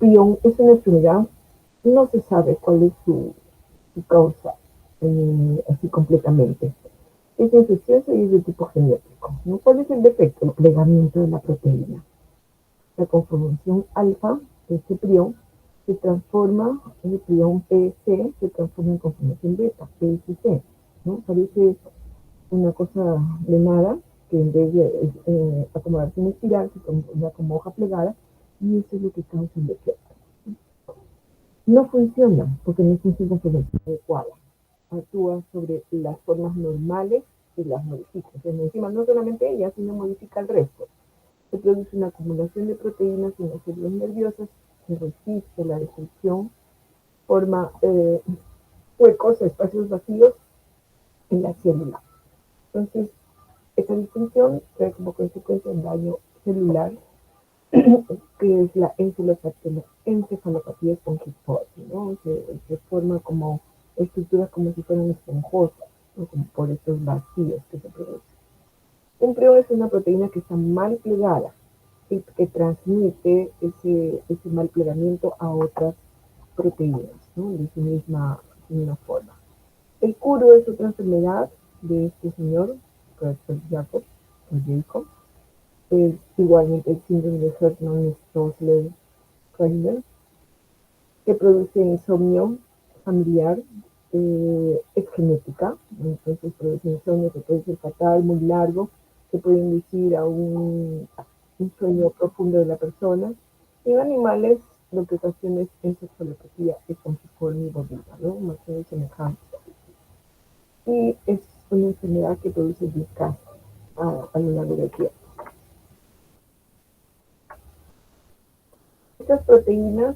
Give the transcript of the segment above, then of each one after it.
prión es una enfermedad, no se sabe cuál es su causa, así completamente. Es infeccioso y es de tipo genético, ¿no? ¿Cuál es el defecto? El plegamiento de la proteína. La conformación alfa de este prión se transforma, el prión PC se transforma en conformación beta, PSC, ¿no? Parece una cosa de nada, que en vez de acomodarse en espiral, se conforma como hoja plegada, y eso es lo que causa el defecto. No funciona, porque no es una conformación adecuada. Actúa sobre las formas normales y las modifica. Encima, no solamente ella, sino modifica el resto. Se produce una acumulación de proteínas en las células nerviosas, se resiste la destrucción, forma huecos, espacios vacíos en la célula. Entonces, esta disfunción trae como consecuencia un daño celular, que es la encefalopatía espongiforme, ¿no? Se forma como estructuras como si fueran esponjosas, ¿no? Como por estos vacíos que se producen. Un prión es una proteína que está mal plegada y que transmite ese mal plegamiento a otras proteínas, ¿no? De su misma forma. El curo es otra enfermedad de este señor, Jacob, es igualmente el síndrome de Hertmann-Stossler-Kreiner, que produce insomnio familiar, es genética, entonces produce insomnio que puede ser fatal, muy largo, que puede inducir a un sueño profundo de la persona. Y en animales lo que ocasiona es encefalopatía espongiforme y bovina, ¿no? Más o menos semejante. Y es una enfermedad que produce discas a lo largo del tiempo. Estas proteínas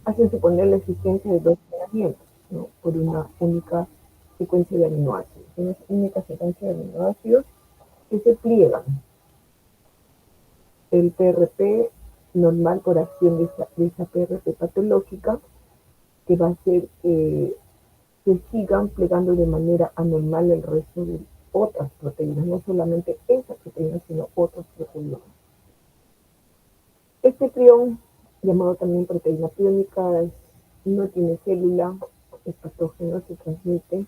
hacen suponer la existencia de dos plegamientos, ¿no? Por una única secuencia de aminoácidos. Una única secuencia de aminoácidos que se pliegan. El PRP normal por acción de esa PRP patológica, que va a hacer que se sigan plegando de manera anormal el resto de otras proteínas, no solamente esa proteína, sino otras proteínas. Este prión, llamado también proteína priónica, no tiene célula, es patógeno, se transmite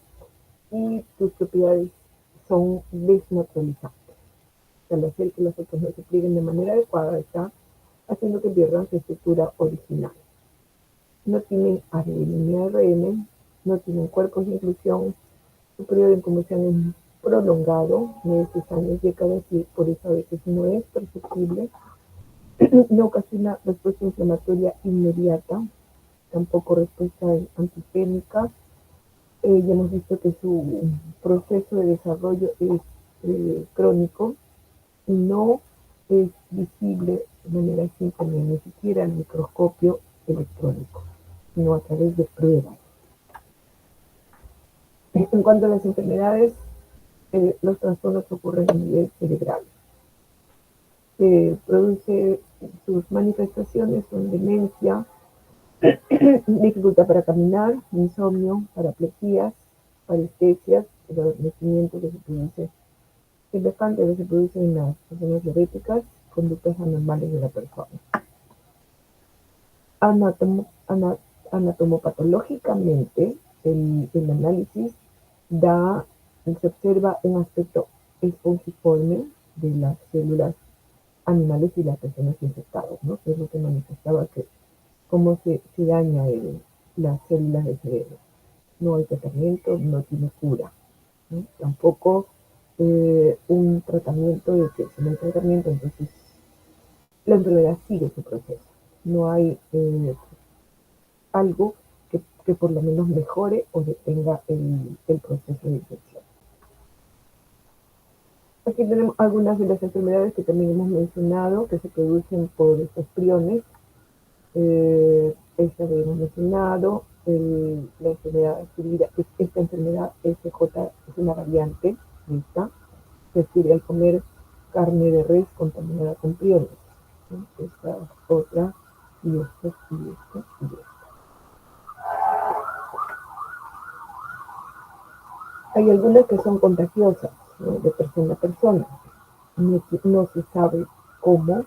y sus propiedades son desnaturalizantes. Al hacer que los otros no se plieguen de manera adecuada, está haciendo que pierdan su estructura original. No tienen ADN ni ARN, no tienen cuerpos de inclusión, su periodo de incubación es prolongado, meses, años, décadas, y por eso a veces no es perceptible. No ocasiona respuesta inflamatoria inmediata, tampoco respuesta antigénica. Ya hemos visto que su proceso de desarrollo es crónico y no es visible de manera simple, ni siquiera al microscopio electrónico, sino a través de pruebas. En cuanto a las enfermedades, los trastornos ocurren a nivel cerebral. Produce sus manifestaciones son demencia, dificultad para caminar, insomnio, paraplejías, parestesias, el adormecimiento que se produce semejante que se produce en las personas diabéticas, conductas anormales de la persona. Anatomopatológicamente, el análisis se observa un aspecto espongiforme de las células animales y las personas infectadas, ¿no? Que es lo que manifestaba que cómo se daña las células del cerebro. No hay tratamiento, no tiene cura, ¿no? Tampoco un tratamiento de que si no hay tratamiento, entonces la enfermedad sigue su proceso. No hay algo que por lo menos mejore o detenga el proceso de infección. Aquí tenemos algunas de las enfermedades que también hemos mencionado, que se producen por estos priones. Esta que hemos mencionado, la enfermedad adquirida, esta enfermedad SJ es una variante de esta, se adquiere al comer carne de res contaminada con priones, ¿no? Esta otra, y esta, y esta, y esta. Hay algunas que son contagiosas, ¿no? De persona a persona. No se sabe cómo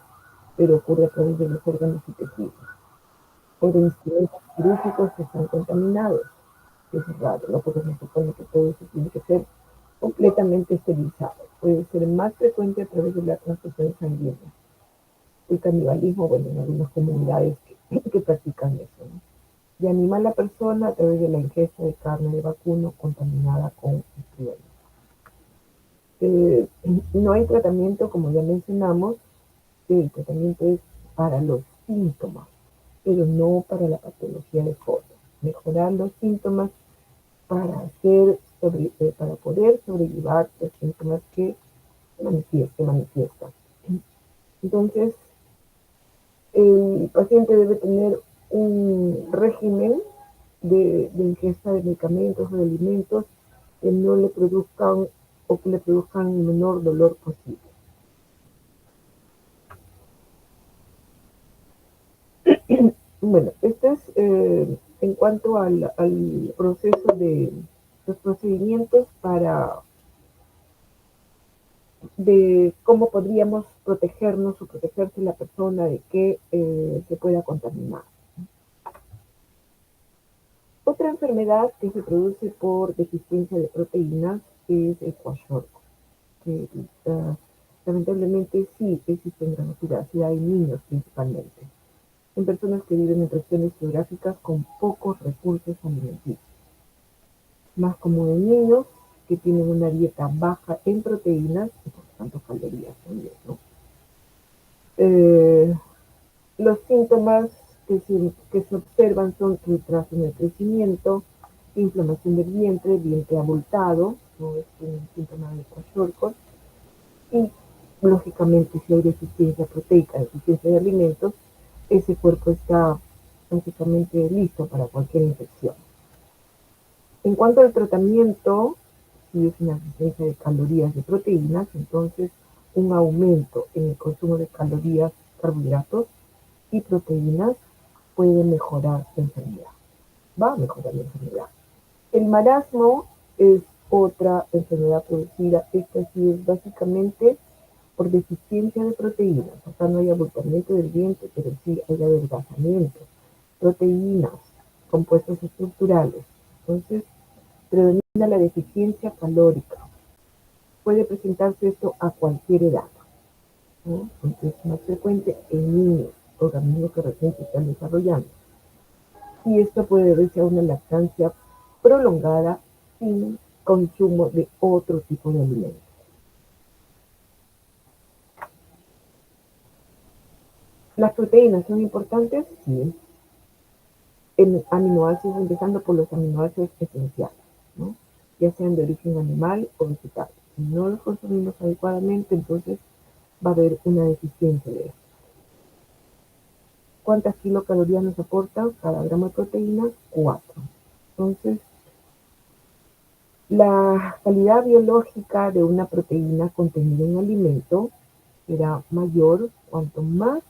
pero ocurre a través de los órganos y tejidos, o de instrumentos quirúrgicos que están contaminados, que es raro, ¿no? Porque se supone que todo eso tiene que ser completamente esterilizado. Puede ser más frecuente a través de la transfusión sanguínea. El canibalismo, bueno, en algunas comunidades que practican eso, ¿no? Y anima a la persona a través de la ingesta de carne de vacuno contaminada con estriol. No hay tratamiento, como ya mencionamos, el tratamiento es para los síntomas, pero no para la patología de fondo. Mejorar los síntomas para poder sobrellevar los síntomas que manifiestan. Entonces, el paciente debe tener un régimen de ingesta de medicamentos o de alimentos que no le produzcan o que le produzcan el menor dolor posible. Bueno, esto es en cuanto al proceso de los procedimientos de cómo podríamos protegernos o protegerse la persona de que se pueda contaminar. Otra enfermedad que se produce por deficiencia de proteínas es el kwashiorkor, que lamentablemente sí existe en gran cantidad en niños principalmente, en personas que viven en regiones geográficas con pocos recursos alimenticios, más común en niños que tienen una dieta baja en proteínas y por tanto calorías también, ¿no? Los síntomas que se observan son retraso en el crecimiento, inflamación del vientre abultado, no es un síntoma de kwashiorkor, y lógicamente si hay deficiencia proteica, deficiencia de alimentos, ese cuerpo está prácticamente listo para cualquier infección. En cuanto al tratamiento, si es una deficiencia de calorías de proteínas, entonces un aumento en el consumo de calorías, carbohidratos y proteínas puede mejorar la enfermedad. Va a mejorar la enfermedad. El marasmo es otra enfermedad producida. Esta sí es básicamente por deficiencia de proteínas. Acá no hay abultamiento del vientre, pero sí hay adelgazamiento. Proteínas, compuestos estructurales. Entonces, predomina la deficiencia calórica. Puede presentarse esto a cualquier edad, ¿no? Entonces, es más frecuente en niños, organismos que recién se están desarrollando. Y esto puede deberse a una lactancia prolongada sin consumo de otro tipo de alimentos. ¿Las proteínas son importantes? Sí. En aminoácidos, empezando por los aminoácidos esenciales, ¿no? Ya sean de origen animal o vegetal. Si no los consumimos adecuadamente, entonces va a haber una deficiencia de esto. ¿Cuántas kilocalorías nos aporta cada gramo de proteína? 4. Entonces, la calidad biológica de una proteína contenida en alimento será mayor cuanto más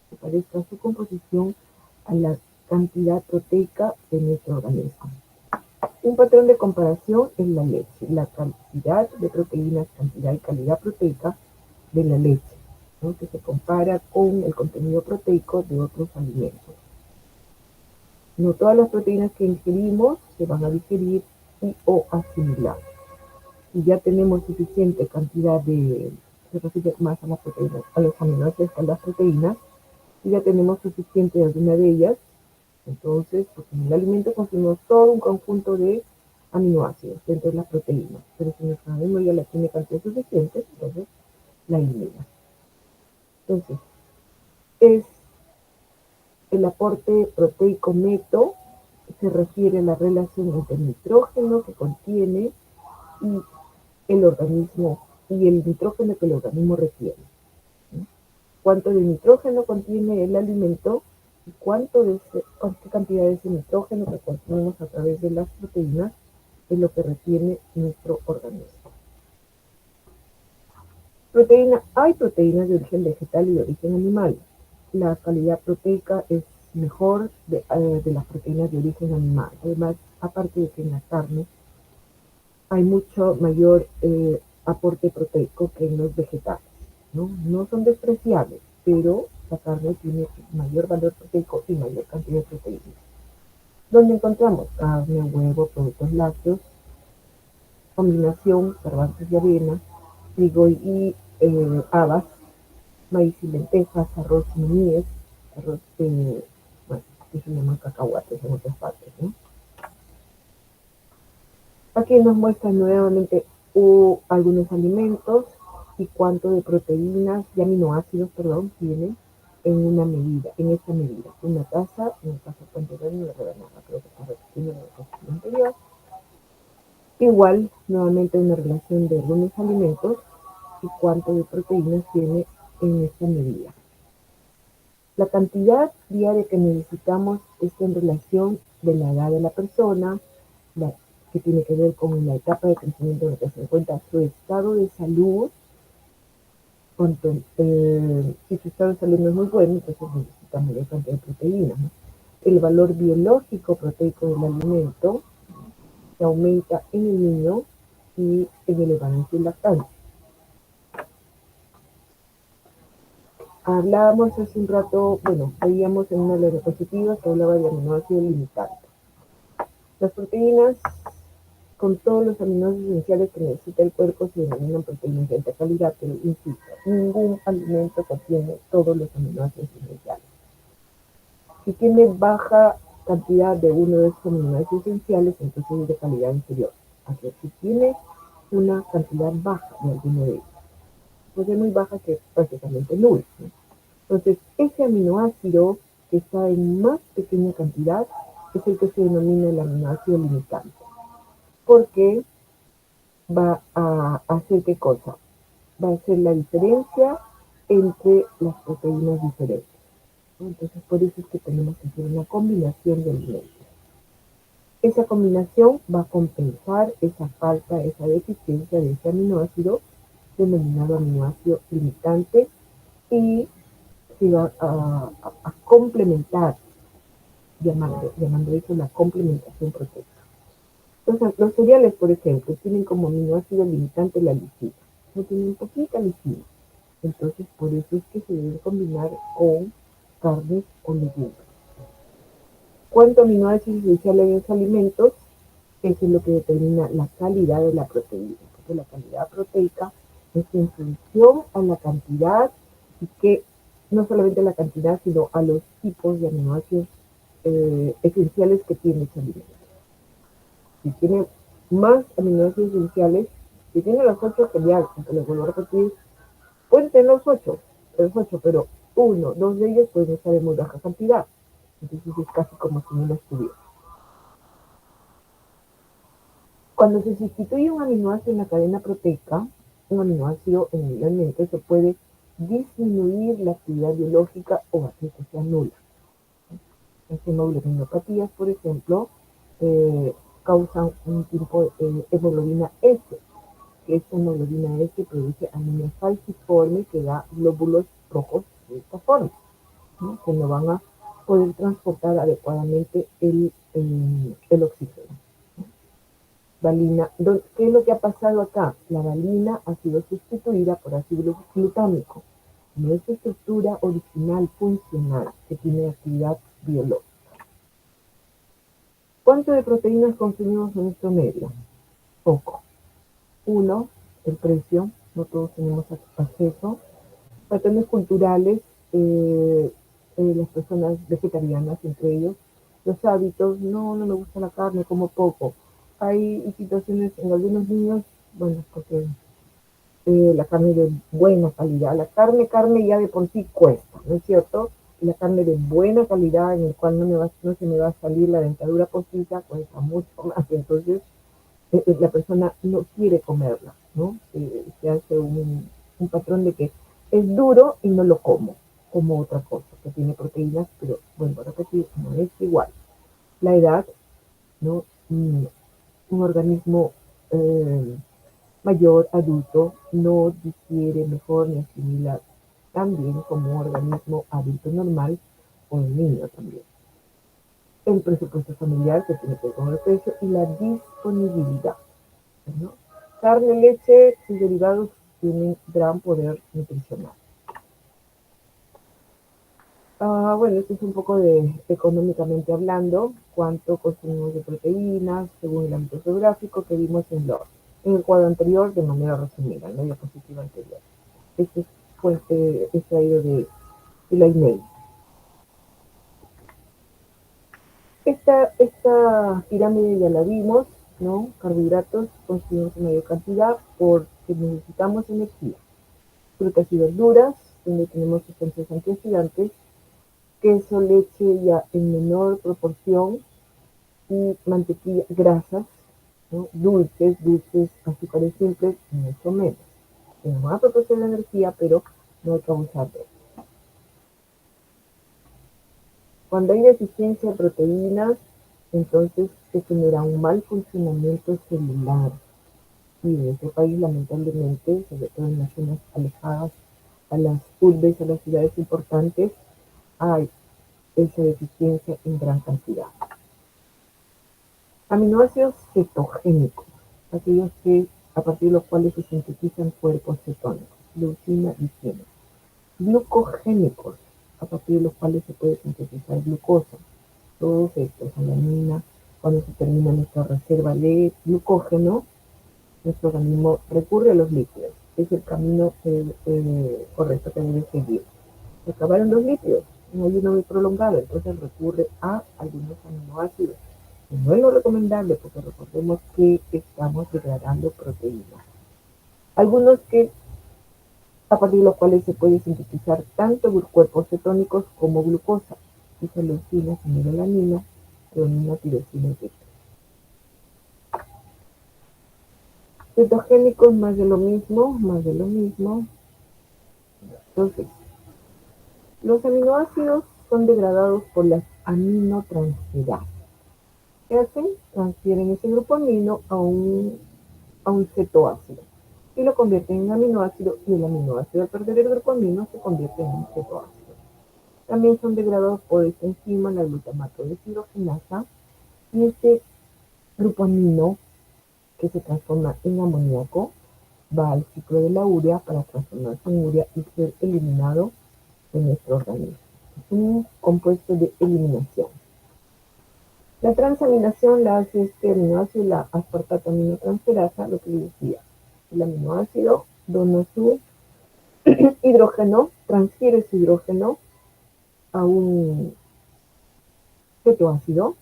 se parezca su composición a la cantidad proteica de nuestro organismo. Un patrón de comparación es la leche, la cantidad de proteínas, cantidad y calidad proteica de la leche, ¿no? Que se compara con el contenido proteico de otros alimentos. No todas las proteínas que ingerimos se van a digerir y o asimilar. Si ya tenemos suficiente cantidad se refiere más a las proteínas, a los aminoácidos que a las proteínas, y ya tenemos suficiente de alguna de ellas, entonces, porque en el alimento consumimos todo un conjunto de aminoácidos dentro de las proteínas, pero si nuestro organismo ya la tiene cantidad suficiente, entonces la elimina. Entonces, es el aporte proteico neto, se refiere a la relación entre el nitrógeno que contiene y el organismo y el nitrógeno que el organismo requiere. Cuánto de nitrógeno contiene el alimento y qué cantidad de ese nitrógeno que consumimos a través de las proteínas es lo que retiene nuestro organismo. Hay proteínas de origen vegetal y de origen animal. La calidad proteica es mejor de las proteínas de origen animal. Además, aparte de que en la carne hay mucho mayor aporte proteico que en los vegetales, ¿no? No son despreciables, pero la carne tiene mayor valor proteico y mayor cantidad de proteínas. Donde encontramos carne, huevo, productos lácteos, combinación garbanzos y avena, trigo y habas, maíz y lentejas, arroz y maíz, arroz, bueno, aquí se llaman cacahuates en otras partes, ¿no? Aquí nos muestran nuevamente algunos alimentos y cuánto de proteínas y aminoácidos, perdón, tienen en una medida, en esta medida. Una taza cuánto de una rebanada, creo que está repitiendo en el ejercicio anterior. Igual, nuevamente una relación de algunos alimentos y cuánto de proteínas tiene en esta medida. La cantidad diaria que necesitamos está en relación de la edad de la persona, que tiene que ver con la etapa de crecimiento en la que se encuentra, su estado de salud. Si su estado de salud no es muy bueno, entonces necesita mayor cantidad de proteínas, ¿no? El valor biológico proteico del alimento se aumenta en el niño y en el embarazo y lactancia. Hablábamos hace un rato, bueno, veíamos en una de las diapositivas que hablaba de aminoácidos limitantes. Las proteínas, con todos los aminoácidos esenciales que necesita el cuerpo, se denominan proteínas de alta calidad, pero insisto, ningún alimento contiene todos los aminoácidos esenciales. Si tiene baja cantidad de uno de estos aminoácidos esenciales, entonces es de calidad inferior. Así que si tiene una cantidad baja de alguno de ellos, pues es muy baja, que es prácticamente nula, ¿no? Entonces, ese aminoácido que está en más pequeña cantidad es el que se denomina el aminoácido limitante. Porque va a hacer qué cosa? Va a hacer la diferencia entre las proteínas diferentes. Entonces, por eso es que tenemos que hacer una combinación de alimentos. Esa combinación va a compensar esa falta, esa deficiencia de ese aminoácido, denominado aminoácido limitante, y se va a complementar, llamando eso la complementación proteica. Entonces, los cereales, por ejemplo, tienen como aminoácido limitante la lisina. No tienen poquita lisina. Entonces, por eso es que se deben combinar con carnes o legumbres. ¿Cuánto aminoácidos esenciales hay en los alimentos? Eso es lo que determina la calidad de la proteína. Porque la calidad proteica es en función a la cantidad, y que no solamente a la cantidad, sino a los tipos de aminoácidos esenciales que tiene ese alimento. Si tiene más aminoácidos esenciales, si tiene los 8, genial, aunque les vuelvo a repetir, pueden tener los 8, pero uno, dos de ellos pueden estar en muy baja cantidad. Entonces es casi como si no lo estuviera. Cuando se sustituye un aminoácido en la cadena proteica, un aminoácido en el alimento, se puede disminuir la actividad biológica o hacer que sea nula. Las hemoglobinopatías, por ejemplo, causan un tipo de hemoglobina S, que esta hemoglobina S produce anemia falciforme que da glóbulos rojos de esta forma, ¿no? Que no van a poder transportar adecuadamente el oxígeno. Valina, ¿qué es lo que ha pasado acá? La valina ha sido sustituida por ácido glutámico. No es su estructura original funcional, que tiene actividad biológica. ¿Cuánto de proteínas consumimos en nuestro medio? Poco. Uno, el precio, no todos tenemos acceso. Patrones culturales, las personas vegetarianas, entre ellos, los hábitos, no me gusta la carne, como poco. Hay situaciones en algunos niños, bueno, porque la carne de buena calidad, la carne ya de por sí cuesta, ¿no es cierto? Y la carne de buena calidad, en el cual no se me va a salir la dentadura postiza, cuesta mucho más. Entonces, la persona no quiere comerla, ¿no? Se hace un patrón de que es duro y no lo como otra cosa, que tiene proteínas, pero bueno, a repetir, no es igual. La edad, ¿no? Un organismo mayor, adulto, no digiere mejor ni asimila tan bien como un organismo adulto normal o un niño también. El presupuesto familiar, que tiene que ver con el precio, y la disponibilidad, ¿no? Carne, leche y derivados tienen gran poder nutricional. Bueno, esto es un poco de económicamente hablando, cuánto consumimos de proteínas según el ámbito geográfico que vimos en el cuadro anterior de manera resumida, en la diapositiva anterior. Este es fuente extraído de la INEI. Esta pirámide ya la vimos, ¿no? Carbohidratos consumimos en mayor cantidad porque necesitamos energía. Frutas y verduras, donde tenemos sustancias antioxidantes, queso, leche ya en menor proporción y mantequilla, grasas, ¿no? Dulces, azúcares simples, mucho menos. Que nos van a proporcionar energía, pero no hay que abusar de eso. Cuando hay deficiencia de proteínas, entonces se genera un mal funcionamiento celular. Y en este país, lamentablemente, sobre todo en las zonas alejadas a las urbes, a las ciudades importantes, hay esa deficiencia en gran cantidad. Aminoácidos cetogénicos, aquellos que a partir de los cuales se sintetizan cuerpos cetónicos, leucina y tiamina. Glucogénicos, a partir de los cuales se puede sintetizar glucosa. Todos estos, alanina, cuando se termina nuestra reserva de glucógeno, nuestro organismo recurre a los lípidos. Es el camino correcto que debe seguir. Se acabaron los lípidos, no hay uno muy prolongado, entonces recurre a algunos aminoácidos. No es lo recomendable porque recordemos que estamos degradando proteínas. Algunos que a partir de los cuales se puede sintetizar tanto cuerpos cetónicos como glucosa, isoleucina, fenilalanina, treonina, tirosina, etc. Cetogénicos, más de lo mismo, más de lo mismo. Entonces, los aminoácidos son degradados por las aminotransferadas. ¿Qué hacen? Transfieren ese grupo amino a un cetoácido y lo convierten en aminoácido, y el aminoácido al perder el grupo amino se convierte en un cetoácido. También son degradados por esta enzima, la glutamato deshidrogenasa, y este grupo amino que se transforma en amoníaco va al ciclo de la urea para transformarse en urea y ser eliminado de nuestro organismo. Es un compuesto de eliminación. La transaminación la hace este aminoácido, la aspartato aminotransferasa, lo que les decía. El aminoácido dona su hidrógeno, transfiere su hidrógeno a un cetoácido,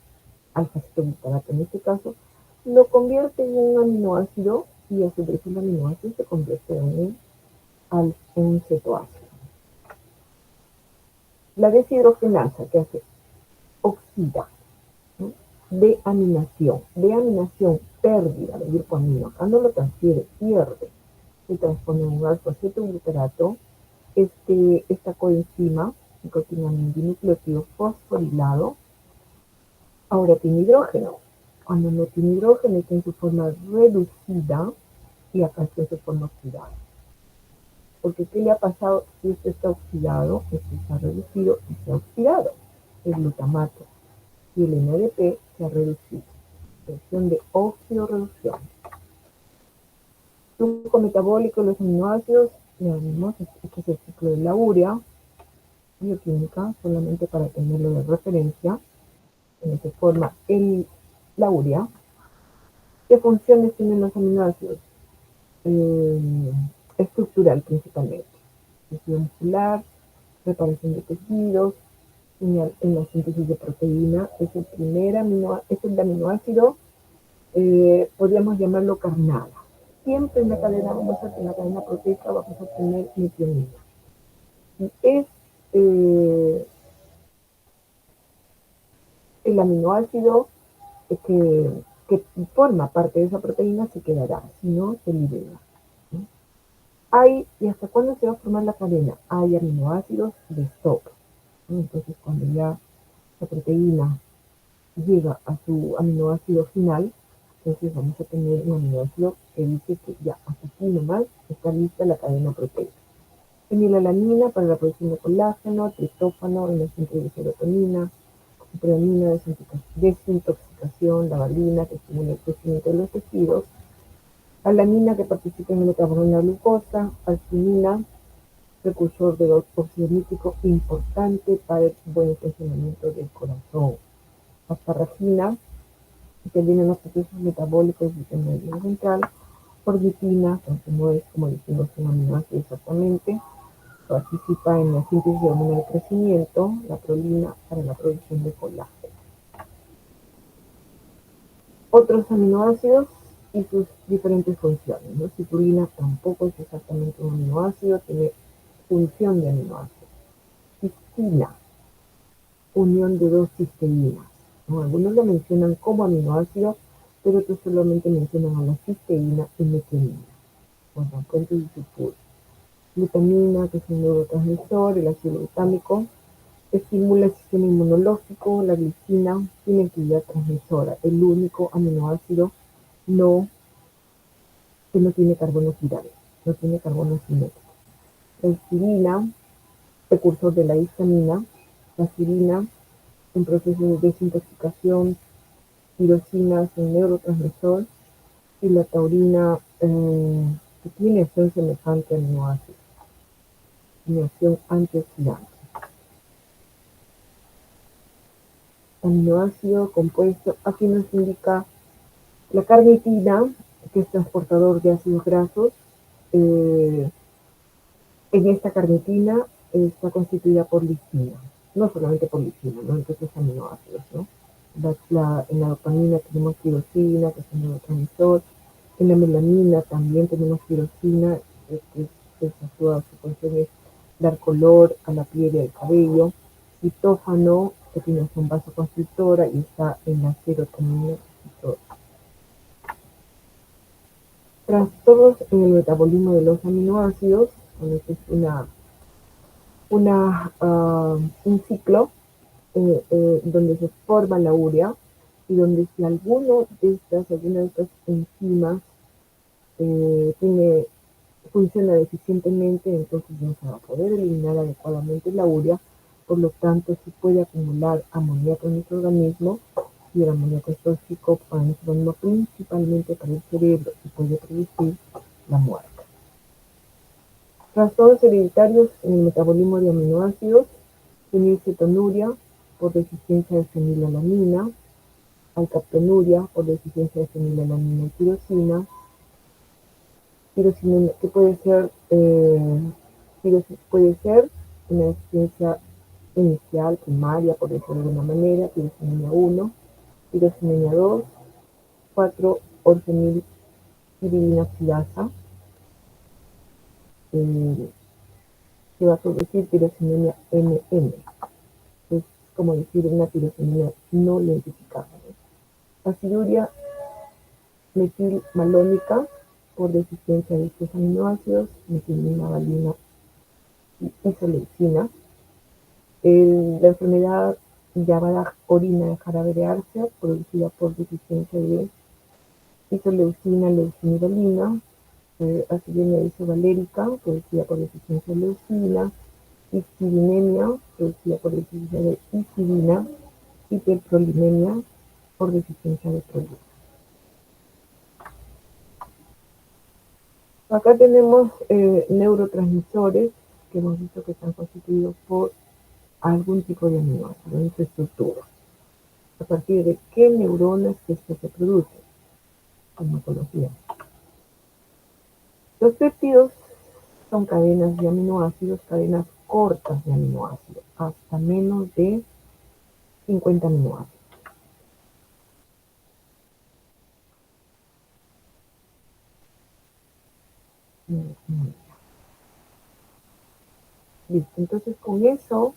alfa-cetoglutarato en este caso, lo convierte en un aminoácido y a su vez el aminoácido se convierte en un cetoácido. La deshidrogenasa, ¿qué hace? Oxida, ¿no? Deaminación, pérdida del grupo amino. Acá no lo transfiere, pierde. Se transforma en un alfa-cetoglutarato. Esta coenzima, nicotinamina dinucleótido fosforilado, ahora tiene hidrógeno. Cuando no tiene hidrógeno está en su forma reducida y acá está en su forma oxidada. Porque ¿qué le ha pasado si esto está oxidado? Esto está reducido y se ha oxidado. El glutamato y el NADP se ha reducido. Reacción de oxidorreducción. Flujo metabólico de los aminoácidos, ya vimos, este es el ciclo de la urea, bioquímica, solamente para tenerlo de referencia. En esta forma, la urea. ¿Qué funciones tienen los aminoácidos? Estructural principalmente. Tejido muscular, reparación de tejidos, en la síntesis de proteína. Es el aminoácido, podríamos llamarlo carnada. Siempre en la cadena proteica vamos a tener metionina. Es el aminoácido que forma parte de esa proteína se quedará, si no se libera. ¿Y hasta cuándo se va a formar la cadena? Hay aminoácidos de stock. Entonces, cuando ya la proteína llega a su aminoácido final, entonces vamos a tener un aminoácido que dice que ya hasta aquí nomás está lista la cadena proteica. Fenilalanina para la producción de colágeno, triptófano en la síntesis de serotonina, treonina, desintoxicación, la valina que estimula el crecimiento de los tejidos, alanina que participa en el metabolo de la glucosa, arginina precursor de óxido nítrico importante para el buen funcionamiento del corazón. Asparagina interviene en los procesos metabólicos del sistema nervioso central. Ornitina, aunque no es como decimos un aminoácido exactamente, participa en la síntesis de hormona de crecimiento, la prolina, para la producción de colágeno. Otros aminoácidos y sus diferentes funciones, ¿no? Citulina tampoco es exactamente un aminoácido, tiene función de aminoácido. Cistina, unión de dos cisteínas, ¿no? Algunos lo mencionan como aminoácido, pero otros solamente mencionan a la cisteína y metionina. Bueno, fuentes y sulfuro. Glutamina, que es un neurotransmisor, el ácido glutámico, estimula el sistema inmunológico. La glicina tiene actividad transmisora, el único aminoácido que no tiene carbono quiral, no tiene carbono simétrico. La histidina, precursor de la histamina. La serina, en proceso de desintoxicación. Tirosina es un neurotransmisor. Y la taurina, que tiene acción semejante al aminoácido, tiene acción antioxidante. Aminoácido compuesto, aquí nos indica la carnitina, que es transportador de ácidos grasos. En esta carnitina está constituida por lisina, no solamente por lisina, ¿no? Entonces aminoácidos, ¿no? En la dopamina tenemos tirosina, que es un neurotransmisor. En la melanina también tenemos tirosina, que su función es dar color a la piel y al cabello. Citófano, que tiene un vasoconstrictora y está en la serotonina receptora. Trastornos en el metabolismo de los aminoácidos, bueno, es un ciclo donde se forma la urea y donde si alguna de estas enzimas funciona deficientemente, entonces no se va a poder eliminar adecuadamente la urea, por lo tanto se puede acumular amoníaco en nuestro organismo y el amoníaco es tóxico para nuestro organismo, principalmente para el cerebro, y puede producir la muerte. Trastornos hereditarios en el metabolismo de aminoácidos: fenilcetonuria por deficiencia de fenilalanina, alcaptonuria por deficiencia de fenilalanina y tirosina, que puede ser una deficiencia inicial, primaria, por decirlo de alguna manera, tirosinemia 1, tirosinemia 2, 4, orfenilpiridina oxidasa, que va a producir tirosinemia MM. Es como decir una tirosinemia no lentificada, ¿no? Aciduria metilmalónica por deficiencia de estos aminoácidos, metilina, valina y isoleucina. La enfermedad llamada orina de jarabeácea, producida por deficiencia de isoleucina, leucina y valina. Acidemia isovalérica, producida por deficiencia de leucina. Histidinemia, producida por deficiencia de histidina. Hiperprolinemia, por deficiencia de prolina. Acá tenemos neurotransmisores que hemos visto que están constituidos por algún tipo de aminoácido en su estructura. ¿A partir de qué neuronas que esto se produce? Farmacología. Los péptidos son cadenas de aminoácidos, cadenas cortas de aminoácidos, hasta menos de 50 aminoácidos. Listo, entonces con eso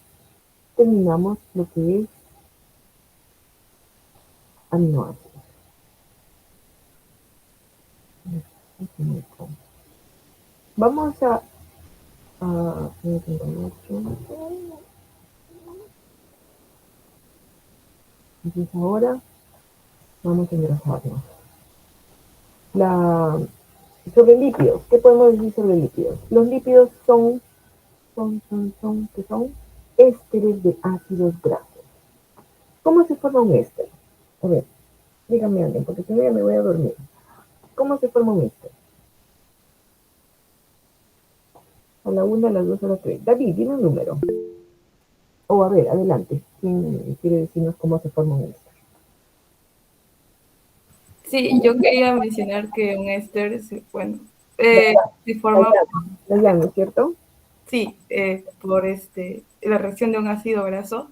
terminamos lo que es aminoácidos. Vamos a entonces ahora vamos a engrasarnos. Sobre lípidos, ¿qué podemos decir sobre lípidos? Los lípidos son ésteres de ácidos grasos. ¿Cómo se forma un éster? A ver, dígame alguien, porque si no ya me voy a dormir. ¿Cómo se forma un éster? A la 1, a las 2, a las 3. David, dime un número. O a ver, adelante. ¿Quién quiere decirnos cómo se forma un éster? Sí, yo quería mencionar que un éster, bueno, se La forma, llama, la llama, ¿cierto? sí, por la reacción de un ácido graso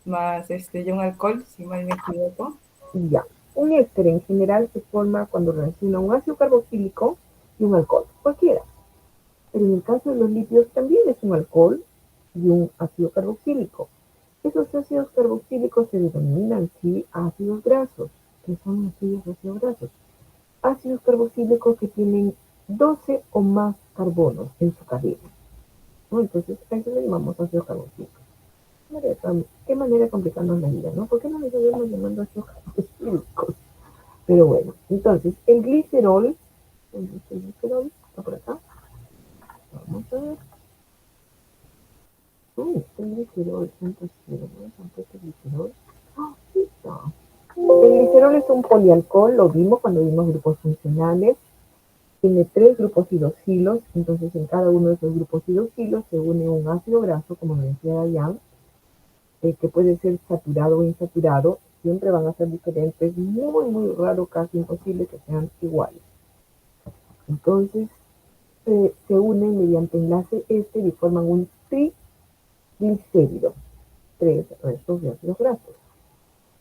más de un alcohol, si mal me equivoco. Ya. Un éster en general se forma cuando reacciona un ácido carboxílico y un alcohol, cualquiera. Pero en el caso de los lípidos también es un alcohol y un ácido carboxílico. Esos ácidos carboxílicos se denominan sí ácidos grasos. ¿Qué son ácidos grasos? Ácidos carboxílicos que tienen 12 o más carbonos en su cadena, ¿no? Entonces, a eso le llamamos ácidos carboxílicos. Qué manera de complicarnos la vida, ¿no? ¿Por qué no nos seguimos llamando ácidos carboxílicos? Pero bueno, entonces, el glicerol, ¿dónde está el glicerol? Está por acá. Vamos a ver. Está el glicerol, santo cielo, ¿no? Tampoco el glicerol. ¡Ah, sí está! El glicerol es un polialcohol, lo vimos cuando vimos grupos funcionales. Tiene 3 grupos hidroxilos, entonces en cada uno de esos grupos hidroxilos se une un ácido graso, como nos decía Dayan, que puede ser saturado o insaturado. Siempre van a ser diferentes, muy, muy raro, casi imposible que sean iguales. Entonces se unen mediante enlace y forman un triglicérido, 3 restos de ácidos grasos.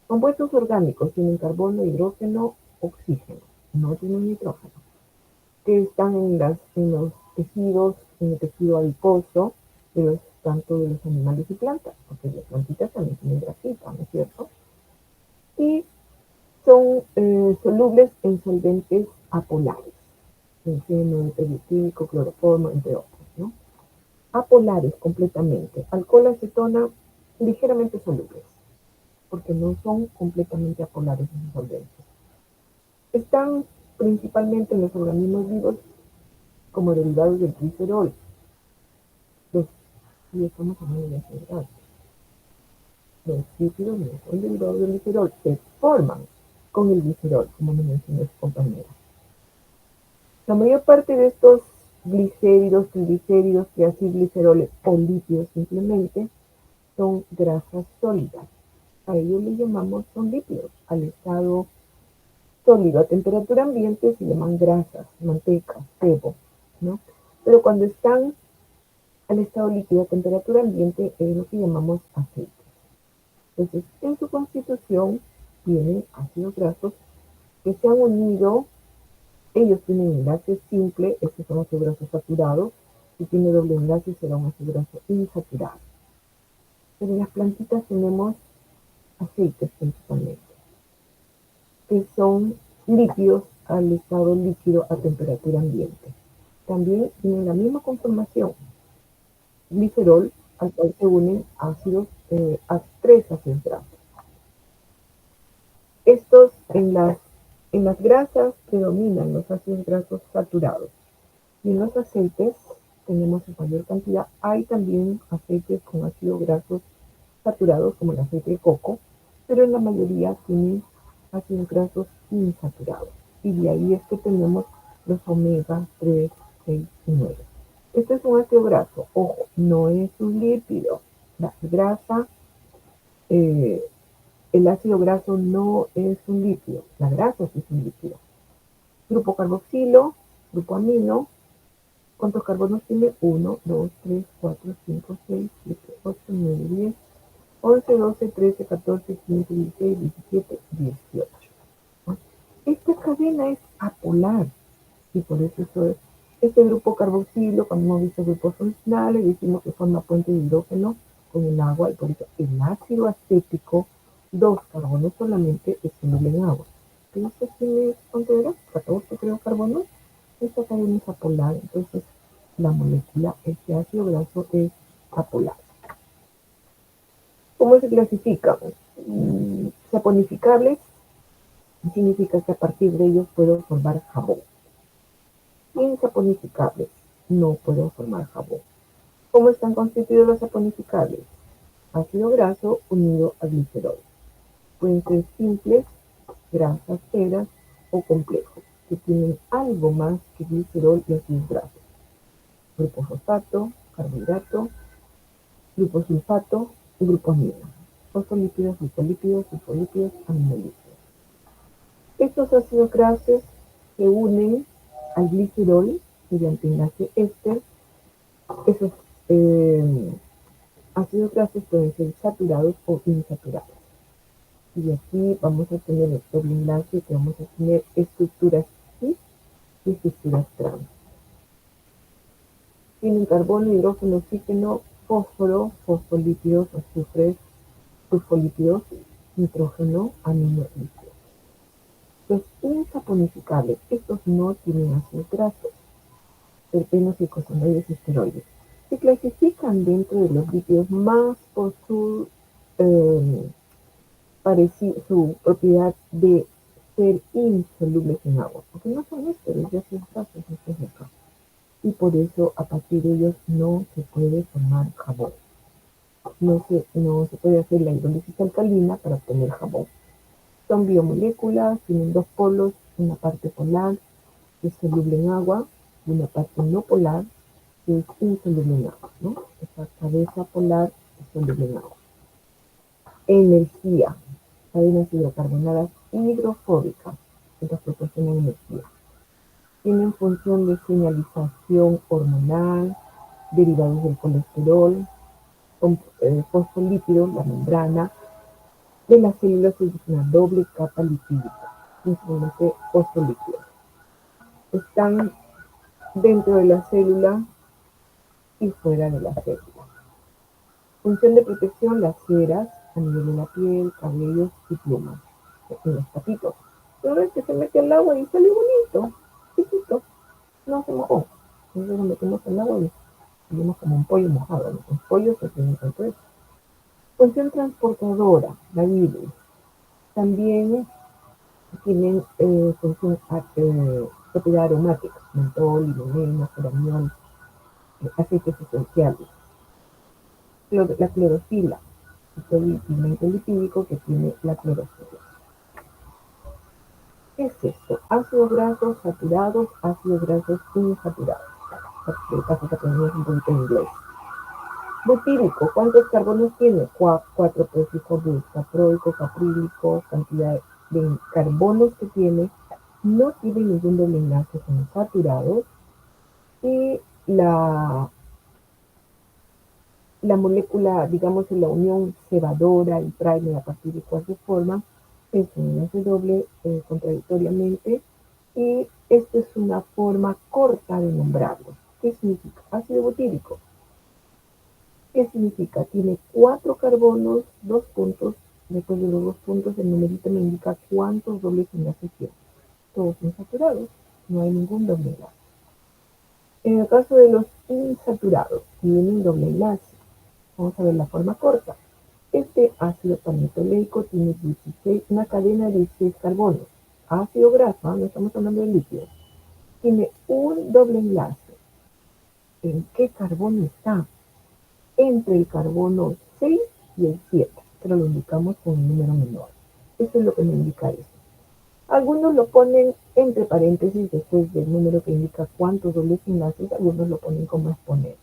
Compuestos orgánicos tienen carbono, hidrógeno, oxígeno, no tienen nitrógeno, que están en los tejidos, en el tejido adiposo, tanto de los animales y plantas, porque las plantitas también tienen grasita, ¿no es cierto? Y son solubles en solventes apolares, benceno, etilítico, cloroformo, entre otros, ¿no? Apolares completamente. Alcohol, acetona, ligeramente solubles, porque no son completamente apolares en solventes. Están principalmente en los organismos vivos como derivados del glicerol. Y estamos hablando de ácidos grasos. Los lípidos no son derivados del glicerol, se forman con el glicerol, como me mencionó su compañera. La mayor parte de estos glicéridos, triglicéridos, triacilgliceroles o lípidos simplemente son grasas sólidas. A ellos les llamamos, son lípidos. Al estado sólido a temperatura ambiente se llaman grasas, manteca, sebo, ¿no? Pero cuando están al estado líquido a temperatura ambiente es lo que llamamos aceite. Entonces, en su constitución tienen ácidos grasos que se han unido. Ellos tienen enlace simple, estos son ácidos grasos saturados. Si tiene doble enlace será un ácido graso insaturado. Pero en las plantitas tenemos aceites principalmente, que son lípidos al estado líquido a temperatura ambiente. También tienen la misma conformación, glicerol, al cual se unen ácidos, tres ácidos grasos. Estos en las grasas predominan los ácidos grasos saturados y en los aceites tenemos en mayor cantidad. Hay también aceites con ácidos grasos saturados como el aceite de coco, pero en la mayoría tienen ácidos grasos insaturados. Y de ahí es que tenemos los omega 3, 6 y 9. Este es un ácido graso, ojo, no es un lípido. La grasa, el ácido graso no es un lípido, la grasa sí es un lípido. Grupo carboxilo, grupo amino. ¿Cuántos carbonos tiene? 1, 2, 3, 4, 5, 6, 7, 8, 9, 10, 11, 12, 13, 14, 15, 16, 17, 18. ¿No? Esta cadena es apolar y por eso este grupo carboxilo, cuando hemos visto grupos funcionales, decimos que forma puente de hidrógeno con el agua y por eso el ácido acético, 2 carbonos solamente, es soluble en agua. ¿Qué se tiene considerar? 14 creo carbonos. Esta cadena es apolar, entonces la molécula, este ácido graso es apolar. ¿Cómo se clasifican? Saponificables significa que a partir de ellos puedo formar jabón. Insaponificables, no puedo formar jabón. ¿Cómo están constituidos los saponificables? Ácido graso unido a glicerol. Pueden ser simples, grasas ceras o complejos, que tienen algo más que glicerol y ácidos grasos. grupo fosfato, carbohidrato, grupo sulfato y grupo amino. Fosfolípidos, lipolipídos, lipolipídos, aminolípidos. Estos ácidos grasos se unen al glicerol mediante enlace éster. Esos ácidos grasos pueden ser saturados o insaturados. Y aquí vamos a tener el doble enlace, que vamos a tener estructuras cis y estructuras trans. Tienen carbono, hidrógeno, oxígeno, fósforo, fosfolípidos, azufres, fosfolípidos, nitrógeno, amino líquido. Los insaponificables, estos no tienen ácidos grasos, terpenos, icosanoides y esteroides. Se clasifican dentro de los lípidos más por su propiedad de ser insolubles en agua, porque no son ésteres de ácidos grasos, y por eso a partir de ellos no se puede formar jabón. No se puede hacer la hidrólisis alcalina para obtener jabón. Son biomoléculas, tienen dos polos, una parte polar que es soluble en agua y una parte no polar que es insoluble en agua, ¿no? Esa cabeza polar es soluble en agua. Energía, cadenas hidrocarbonadas hidrofóbicas que nos proporcionan energía. Tienen función de señalización hormonal, derivados del colesterol, fosfolípidos, la membrana de las células es una doble capa lipídica, principalmente fosfolípidos. Están dentro de la célula y fuera de la célula. Función de protección, las ceras a nivel de la piel, cabellos y plumas, en los tapitos. Pero ves que se mete al agua y sale bonito, chiquito, no se mojó. Entonces lo metemos al agua y salimos como un pollo mojado, ¿no? Los pollos se tienen con todo eso. Función transportadora, la virus. También tienen función propiedad aromática, mentol, limonena, geraniol, aceites esenciales. La clorofila, el pigmento lipídico que tiene la clorofila. ¿Qué es esto? Ácidos grasos saturados, ácidos grasos insaturados. Casi que aprendimos un poquito de inglés. Butírico, ¿cuántos carbonos tiene? 4 prefijo bus, caproico, caprílico, cantidad de carbonos que tiene, no tiene ningún doble enlace, son saturados, y la molécula, digamos, en la unión cebadora y primer a partir de cuál se forma, es un enlace doble contradictoriamente, y esta es una forma corta de nombrarlo. ¿Qué significa? Ácido butírico. ¿Qué significa? Tiene 4 carbonos, 2 puntos. Después de los 2 puntos, el numerito me indica cuántos dobles enlaces tiene. Todos insaturados, no hay ningún doble enlace. En el caso de los insaturados, tienen doble enlace. Vamos a ver la forma corta. Este ácido palmitoleico tiene 16, una cadena de 16 carbonos. Ácido graso, no estamos hablando de líquidos. Tiene un doble enlace. ¿En qué carbono está? Entre el carbono 6 y el 7, pero lo indicamos con un número menor. Eso es lo que me indica eso. Algunos lo ponen entre paréntesis después del número que indica cuántos dobles enlaces, algunos lo ponen como exponente.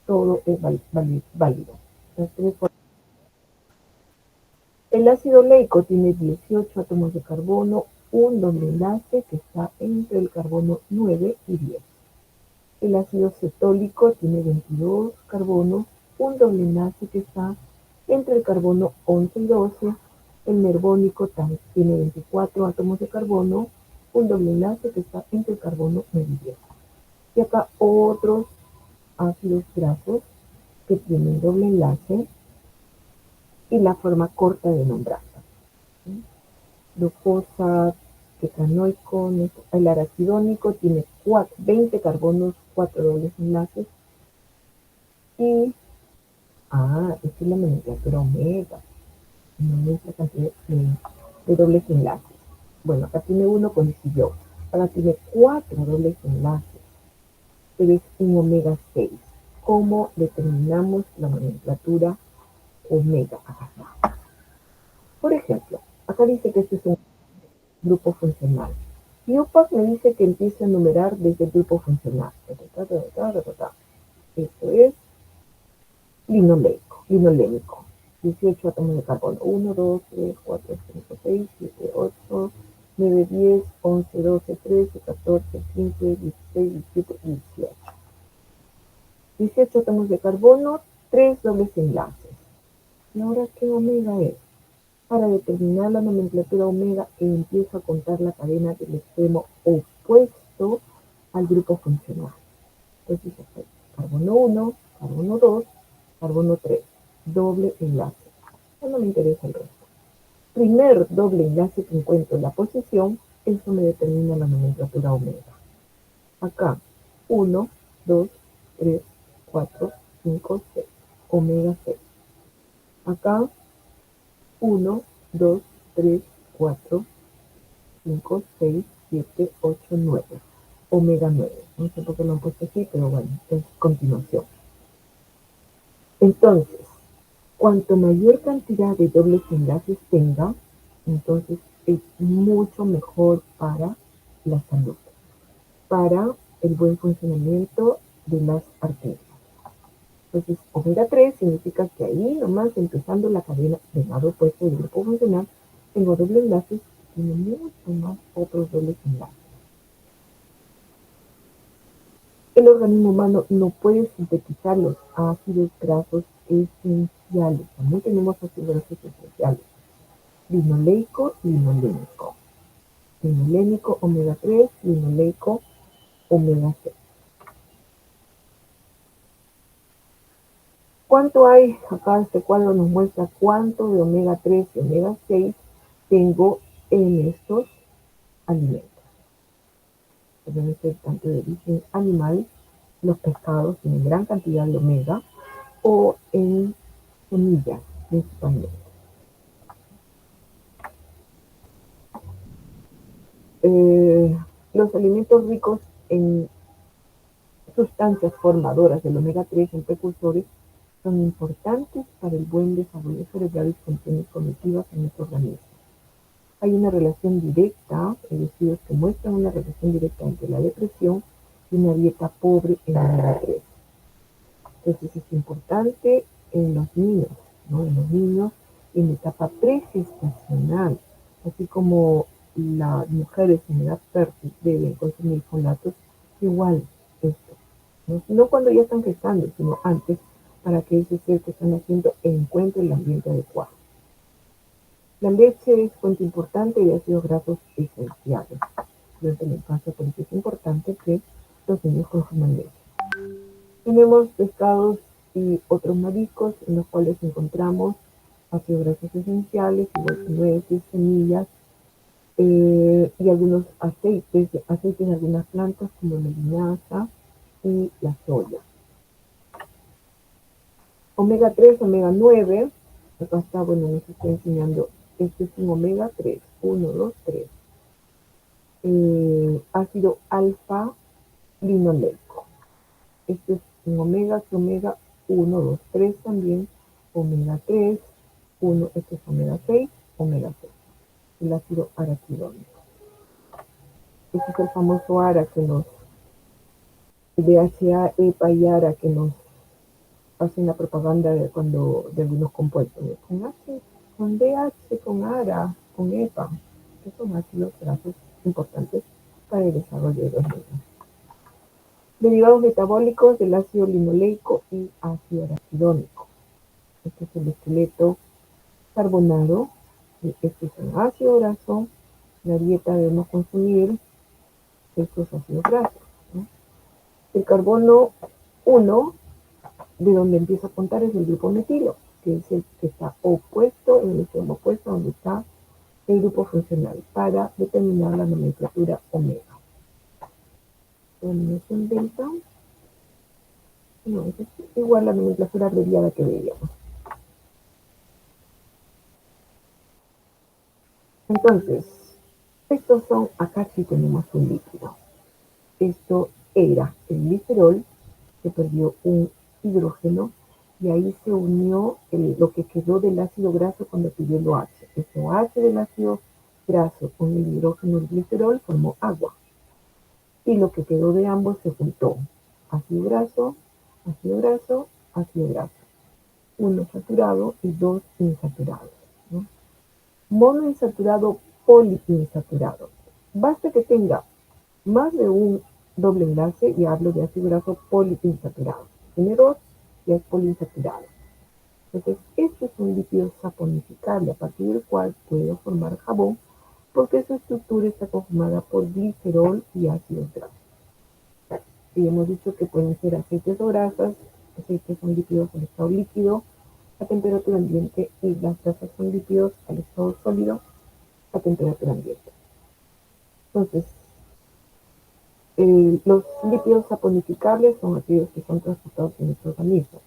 Todo es válido. El ácido leico tiene 18 átomos de carbono, un doble enlace que está entre el carbono 9 y 10. El ácido cetólico tiene 22 carbonos, un doble enlace que está entre el carbono 11 y 12. El merbónico tiene 24 átomos de carbono, un doble enlace que está entre el carbono 9 y 10. Y acá otros ácidos grasos que tienen doble enlace y la forma corta de nombrarla. Glucosa, ketanoico, el araquidónico tiene 20 carbonos, 4 dobles enlaces. Y, esta es la nomenclatura omega, no es la cantidad de dobles enlaces. Bueno, acá tiene uno, coincidió. Acá tiene 4 dobles enlaces, pero es un omega 6. ¿Cómo determinamos la nomenclatura omega? Acá está. Por ejemplo, acá dice que este es un grupo funcional. Y UPAC me dice que empiece a numerar desde el grupo funcional. Esto es linolénico. 18 átomos de carbono. 1, 2, 3, 4, 5, 6, 7, 8, 9, 10, 11, 12, 13, 14, 15, 16, 17, 18. 18 átomos de carbono, 3 dobles enlaces. ¿Y ahora qué omega es? Para determinar la nomenclatura omega, empiezo a contar la cadena del extremo opuesto al grupo funcional. Entonces, carbono 1, carbono 2, carbono 3, doble enlace. No me interesa el resto. Primer doble enlace que encuentro en la posición, eso me determina la nomenclatura omega. Acá, 1, 2, 3, 4, 5, 6. Omega 6. Acá, 1, 2, 3, 4, 5, 6, 7, 8, 9. Omega 9. No sé por qué lo han puesto así, pero bueno, es continuación. Entonces, cuanto mayor cantidad de dobles enlaces tenga, entonces es mucho mejor para la salud, para el buen funcionamiento de las arterias. Entonces, omega 3 significa que ahí nomás empezando la cadena del lado opuesto del grupo funcional, tengo dobles enlaces y tiene mucho más otros dobles enlaces. El organismo humano no puede sintetizar los ácidos grasos esenciales. También tenemos ácidos grasos esenciales. Linoleico, linolénico. Linolénico, omega 3, linoleico, omega 6. ¿Cuánto hay? Acá este cuadro nos muestra cuánto de omega 3 y omega 6 tengo en estos alimentos. Deben ser tanto de origen animal, los pescados tienen gran cantidad de omega, o en semillas principalmente. Los alimentos ricos en sustancias formadoras del omega 3 en precursores son importantes para el buen desarrollo cerebral y funciones cognitivas en nuestro organismo. Hay una relación directa, hay estudios que muestran una relación directa entre la depresión y una dieta pobre en omega 3. Entonces es importante en los niños, ¿no? En los niños en etapa pregestacional, así como las mujeres en edad fértil deben consumir folatos, igual esto. No cuando ya están gestando, sino antes, para que ese ser que están haciendo encuentre el ambiente adecuado. La leche es fuente importante de ácidos grasos esenciales. Durante la infancia, por eso es importante que los niños consuman leche. Tenemos pescados y otros mariscos en los cuales encontramos ácidos grasos esenciales, igual que nueces, semillas, y algunos aceites de algunas plantas como la linaza y la soya. Omega 3, omega 9, acá está, bueno, nos está enseñando, este es un omega 3, 1, 2, 3. Ácido alfa linoleico. Este es un omega, que omega 1, 2, 3 también, omega 3, 1, este es omega 6, omega 6, el ácido araquidónico. Este es el famoso ARA que nos, DHA, EPA y ARA que nos hacen la propaganda de algunos compuestos, con H, con DH, con ARA, con EPA, que son ácidos grasos importantes para el desarrollo de los niños. Derivados metabólicos del ácido linoleico y ácido araquidónico. Este es el esqueleto carbonado, y este es un ácido graso. La dieta debemos consumir estos ácidos grasos, ¿no? El carbono 1, de donde empieza a contar, es el grupo metilo, que es el que está opuesto, en el extremo opuesto donde está el grupo funcional, para determinar la nomenclatura omega. Denominación delta, no, es igual a la nomenclatura abreviada que veíamos. Entonces, estos son, acá sí tenemos un líquido. Esto era el glicerol, que perdió un hidrógeno, y ahí se unió lo que quedó del ácido graso cuando pidió el OH. Ese OH del ácido graso con el hidrógeno del glicerol formó agua. Y lo que quedó de ambos se juntó. Ácido graso ácido graso, ácido graso. Uno saturado y dos insaturados, ¿no? Monoinsaturado, poliinsaturado. Basta que tenga más de un doble enlace y hablo de ácido graso poliinsaturado. Tiene dos, ya es poliinsaturado. Entonces, este es un líquido saponificable a partir del cual puedo formar jabón porque su estructura está conformada por glicerol y ácidos grasos. Y hemos dicho que pueden ser aceites o grasas, aceites son líquidos al estado líquido a temperatura ambiente y las grasas son líquidos al estado sólido a temperatura ambiente. Entonces, los lípidos saponificables son aquellos que son transportados en nuestro organismo.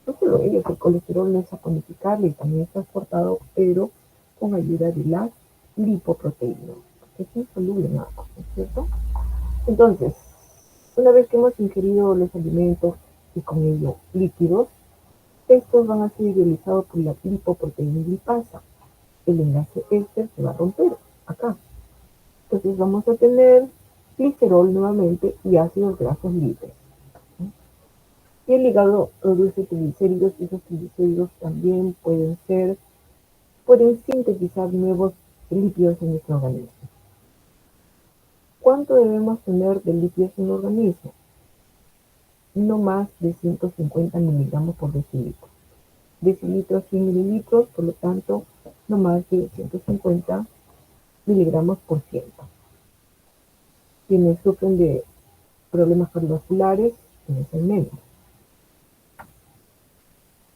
No solo ellos, el colesterol no es saponificable y también es transportado, pero con ayuda de las lipoproteínas, que es insoluble en agua, ¿no es cierto? Entonces, una vez que hemos ingerido los alimentos y con ello líquidos, estos van a ser hidrolizados por la lipoproteína lipasa. El enlace éster se va a romper acá. Entonces vamos a tener glicerol nuevamente y ácidos grasos libres. Y el hígado produce triglicéridos y esos triglicéridos también pueden sintetizar nuevos lípidos en nuestro organismo. ¿Cuánto debemos tener de lípidos en el organismo? No más de 150 miligramos por decilitro. Decilitro 100 mililitros, por lo tanto, no más de 150 miligramos por ciento. Quienes sufren de problemas cardiovasculares deben ser menos.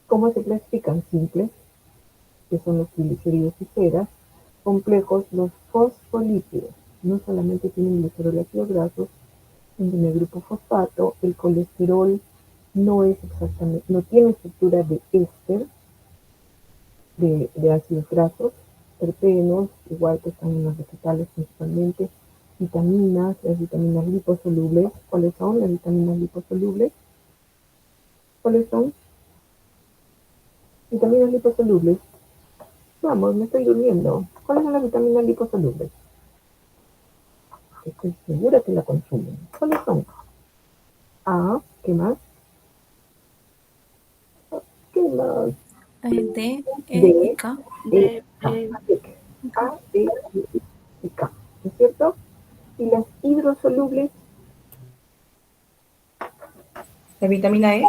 ¿Cómo se clasifican? Simples, que son los triglicéridos y ceras; complejos, los fosfolípidos. No solamente tienen glicerol y ácidos grasos, tienen el grupo fosfato. El colesterol no tiene estructura de éster, de ácidos grasos. Terpenos, igual que están en los vegetales principalmente. Vitaminas, las vitaminas liposolubles. ¿Cuáles son las vitaminas liposolubles? ¿Cuáles son? Vitaminas liposolubles. Vamos, me estoy durmiendo. ¿Cuáles son las vitaminas liposolubles? Estoy segura que la consumen. ¿Cuáles son? A, ¿qué más? ¿Qué más? D, E y D, K. E, K. A, D, E y K. ¿No es cierto? Y las hidrosolubles, La vitamina E.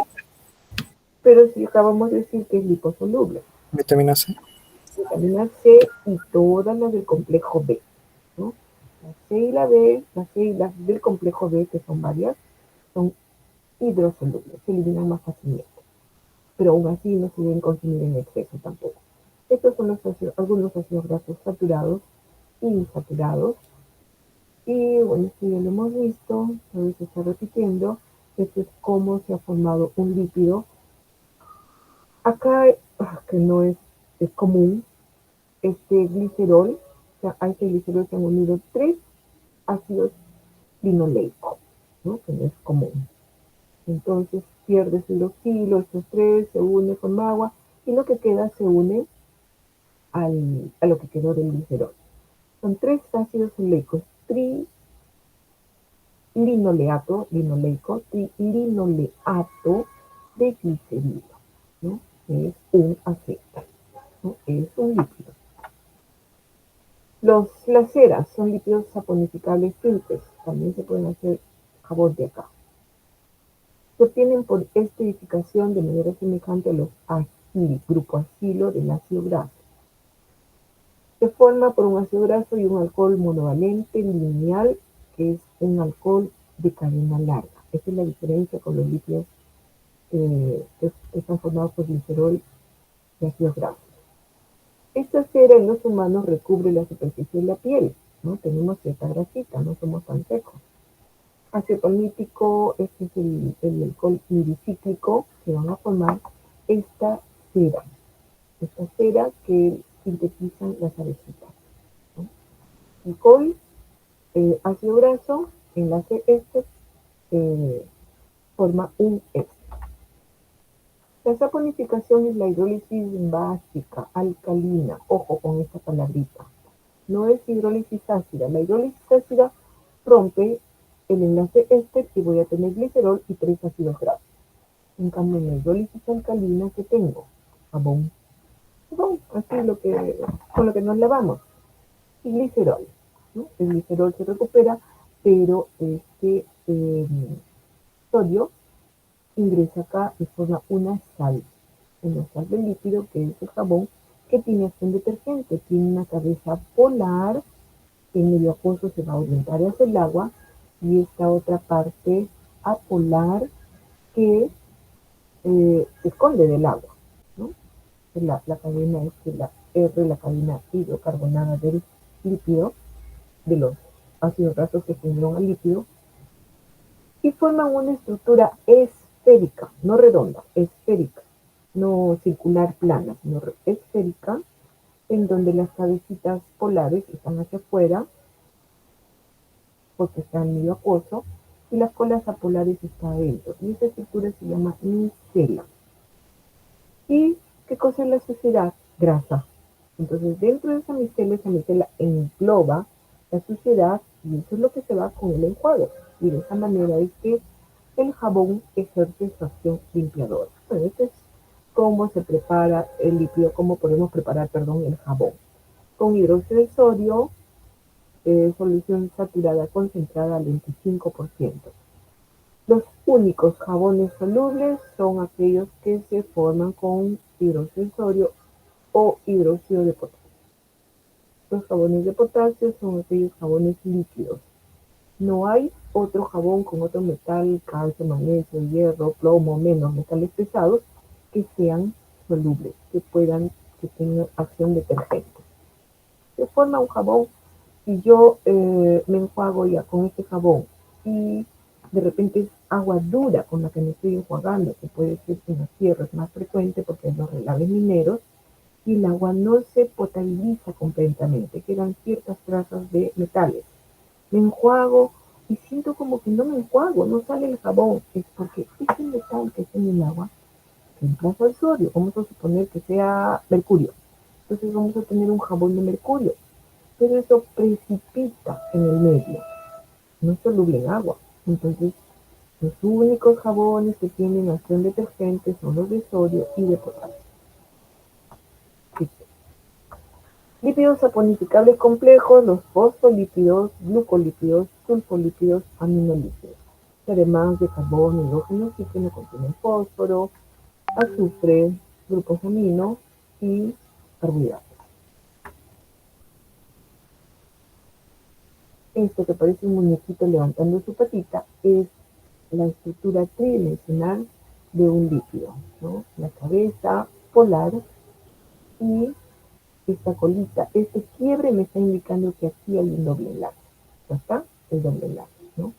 pero si acabamos de decir que es liposoluble. Vitamina C. Vitamina C y todas las del complejo B, ¿no? La C y la B, las C y las del complejo B, que son varias, son hidrosolubles, se eliminan más fácilmente. Pero aún así no se deben consumir en exceso tampoco. Estos son algunos ácidos grasos saturados y insaturados. Y bueno, esto ya lo hemos visto, a veces se está repitiendo. Esto es cómo se ha formado un lípido. Acá, que no es común, este glicerol, o sea, a este glicerol se han unido 3 ácidos linoleicos, ¿no? Que no es común. Entonces pierdes el hidroxilo, estos 3 se unen con agua y lo que queda se une a lo que quedó del glicerol. Son 3 ácidos oleicos, trilinoleato, trilinoleato de glicerilo, ¿no? Es un aceite, ¿no? Es un líquido. Las ceras son lípidos saponificables simples, también se pueden hacer jabón de acá. Se obtienen por esterificación de manera semejante a los grupo acilo del ácido graso. Se forma por un ácido graso y un alcohol monovalente lineal, que es un alcohol de cadena larga. Esa es la diferencia con los lípidos que están formados por glicerol y ácidos grasos. Esta cera en los humanos recubre la superficie de la piel, ¿no? Tenemos cierta grasita, no somos tan secos. Ácido palmítico, este es el alcohol miricíclico, que van a formar esta cera que sintetizan las abejitas, ¿no? Alcohol, ácido graso, enlace éster, forma un éster. La saponificación es la hidrólisis básica, alcalina. Ojo con esta palabrita. No es hidrólisis ácida. La hidrólisis ácida rompe el enlace éster y voy a tener glicerol y 3 ácidos grasos. En cambio, en la hidrólisis alcalina, ¿qué tengo? Jabón. Jabón, así con lo que nos lavamos. Y glicerol, ¿no? El glicerol se recupera, pero este sodio ingresa acá y forma una sal del líquido que es el jabón, que tiene acción detergente, tiene una cabeza polar, que en medio acuoso se va a orientar hacia el agua, y esta otra parte apolar que se esconde del agua, ¿no? La cadena es la R, la cadena hidrocarbonada del líquido, de los ácidos grasos que se unieron al líquido, y forman una estructura esférica, no redonda, esférica, no circular plana, sino esférica, en donde las cabecitas polares están hacia afuera, porque están en medio acuoso, y las colas apolares están adentro. Y esta estructura se llama micela. ¿Y qué cosa es la suciedad? Grasa. Entonces, dentro de esa micela engloba la suciedad, y eso es lo que se va con el enjuague. Y de esa manera es que el jabón ejerce su acción limpiadora. Bueno, esto es cómo se prepara el líquido, cómo podemos preparar, perdón, el jabón. Con hidróxido de sodio, solución saturada concentrada al 25%. Los únicos jabones solubles son aquellos que se forman con hidróxido de sodio o hidróxido de potasio. Los jabones de potasio son aquellos jabones líquidos. No hay otro jabón con otro metal, calcio, magnesio, hierro, plomo, menos metales pesados, que sean solubles, que tengan acción detergente. Se forma un jabón y yo me enjuago ya con este jabón, y de repente es agua dura con la que me estoy enjuagando, que puede ser en la tierra, es más frecuente porque hay los relaves mineros, y el agua no se potabiliza completamente, quedan ciertas trazas de metales. Me enjuago y siento como que no me enjuago, no sale el jabón, es porque ese metal que está en el agua reemplaza el sodio. Vamos a suponer que sea mercurio, entonces vamos a tener un jabón de mercurio, pero eso precipita en el medio, no es soluble en agua. Entonces, los únicos jabones que tienen acción detergente son los de sodio y de potasio. Lípidos saponificables complejos, los fosfolípidos, glucolípidos, sulfolípidos, aminolípidos. Que además de carbono, hidrógeno, oxígeno, contienen fósforo, azufre, grupos amino y carbohidratos. Esto que parece un muñequito levantando su patita es la estructura tridimensional de un líquido, ¿no? La cabeza polar y esta colita. Este quiebre me está indicando que aquí hay un doble enlace. ¿Ya está? El doble enlace, ¿no?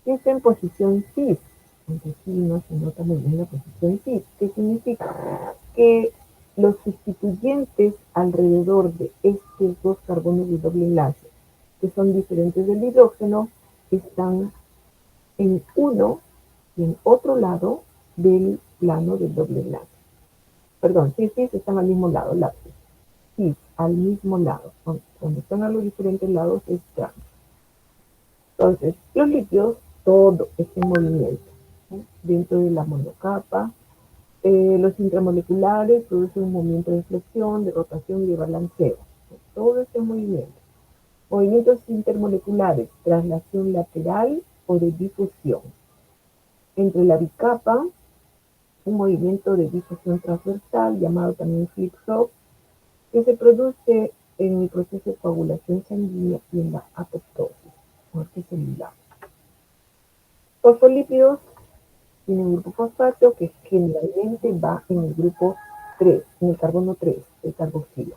Y está en posición cis. Aunque aquí no se nota muy bien la posición cis. ¿Qué significa? Que los sustituyentes alrededor de estos dos carbonos de doble enlace, que son diferentes del hidrógeno, están en uno y en otro lado del plano del doble enlace. Perdón, cis están al mismo lado, lápiz. Cis, al mismo lado. Cuando están a los diferentes lados es trans. Entonces, los líquidos, todo está en movimiento, ¿sí? Dentro de la monocapa, los intramoleculares producen un movimiento de flexión, de rotación y de balanceo. Todo está en movimiento. Movimientos intermoleculares, traslación lateral o de difusión. Entre la bicapa, un movimiento de difusión transversal, llamado también flip-flop, que se produce en el proceso de coagulación sanguínea y en la apoptosis, muerte celular. Fosfolípidos tienen un grupo fosfato que generalmente va en el grupo 3, en el carbono 3, el carboxilo.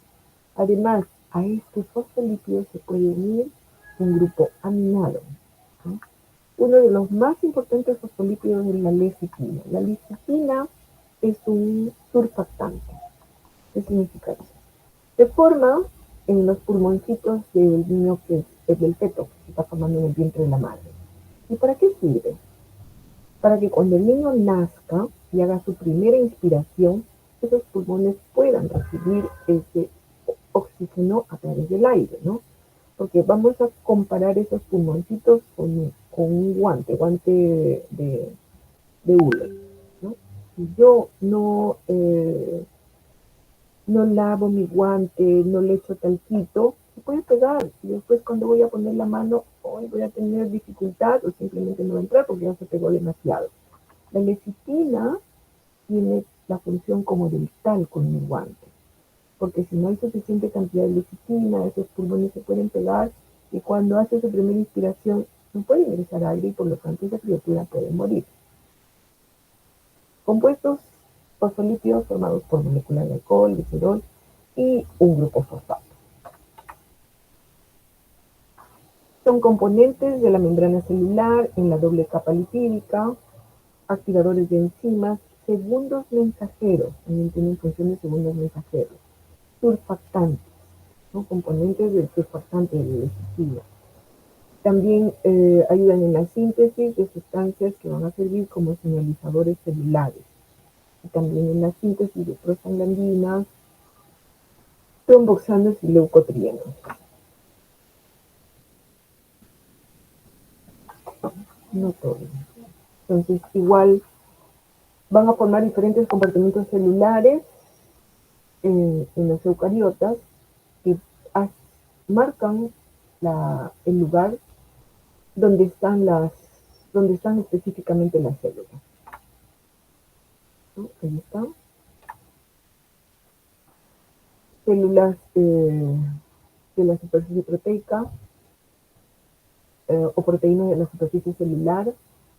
Además, a estos fosfolípidos se puede unir un grupo aminado, ¿sí? Uno de los más importantes fosfolípidos es la lecitina. La lecitina es un surfactante. ¿Qué significa eso? Se forma en los pulmoncitos del niño que es del feto, que se está formando en el vientre de la madre. ¿Y para qué sirve? Para que cuando el niño nazca y haga su primera inspiración, esos pulmones puedan recibir ese oxígeno a través del aire, ¿no? Porque vamos a comparar esos pulmoncitos con un guante de hule, ¿no? Si yo no lavo mi guante, no le echo talquito, se puede pegar. Y después cuando voy a poner la mano, hoy voy a tener dificultad o simplemente no va a entrar porque ya se pegó demasiado. La lecitina tiene la función como del talco en el guante, porque si no hay suficiente cantidad de lecitina, esos pulmones se pueden pegar y cuando hace su primera inspiración no puede ingresar aire y por lo tanto esa criatura puede morir. Compuestos fosfolípidos formados por moléculas de alcohol, glicerol y un grupo fosfato. Son componentes de la membrana celular en la doble capa lipídica, activadores de enzimas, segundos mensajeros, también tienen función de segundos mensajeros, surfactantes, ¿no? Componentes del surfactante de la lecitina. También ayudan en la síntesis de sustancias que van a servir como señalizadores celulares. Y también en la síntesis de prostaglandinas, tromboxanos y leucotrienos. No todo. Entonces, igual van a formar diferentes compartimentos celulares en los eucariotas que marcan el lugar donde están específicamente las células. ¿No? Ahí están. Células de la superficie proteica o proteínas de la superficie celular,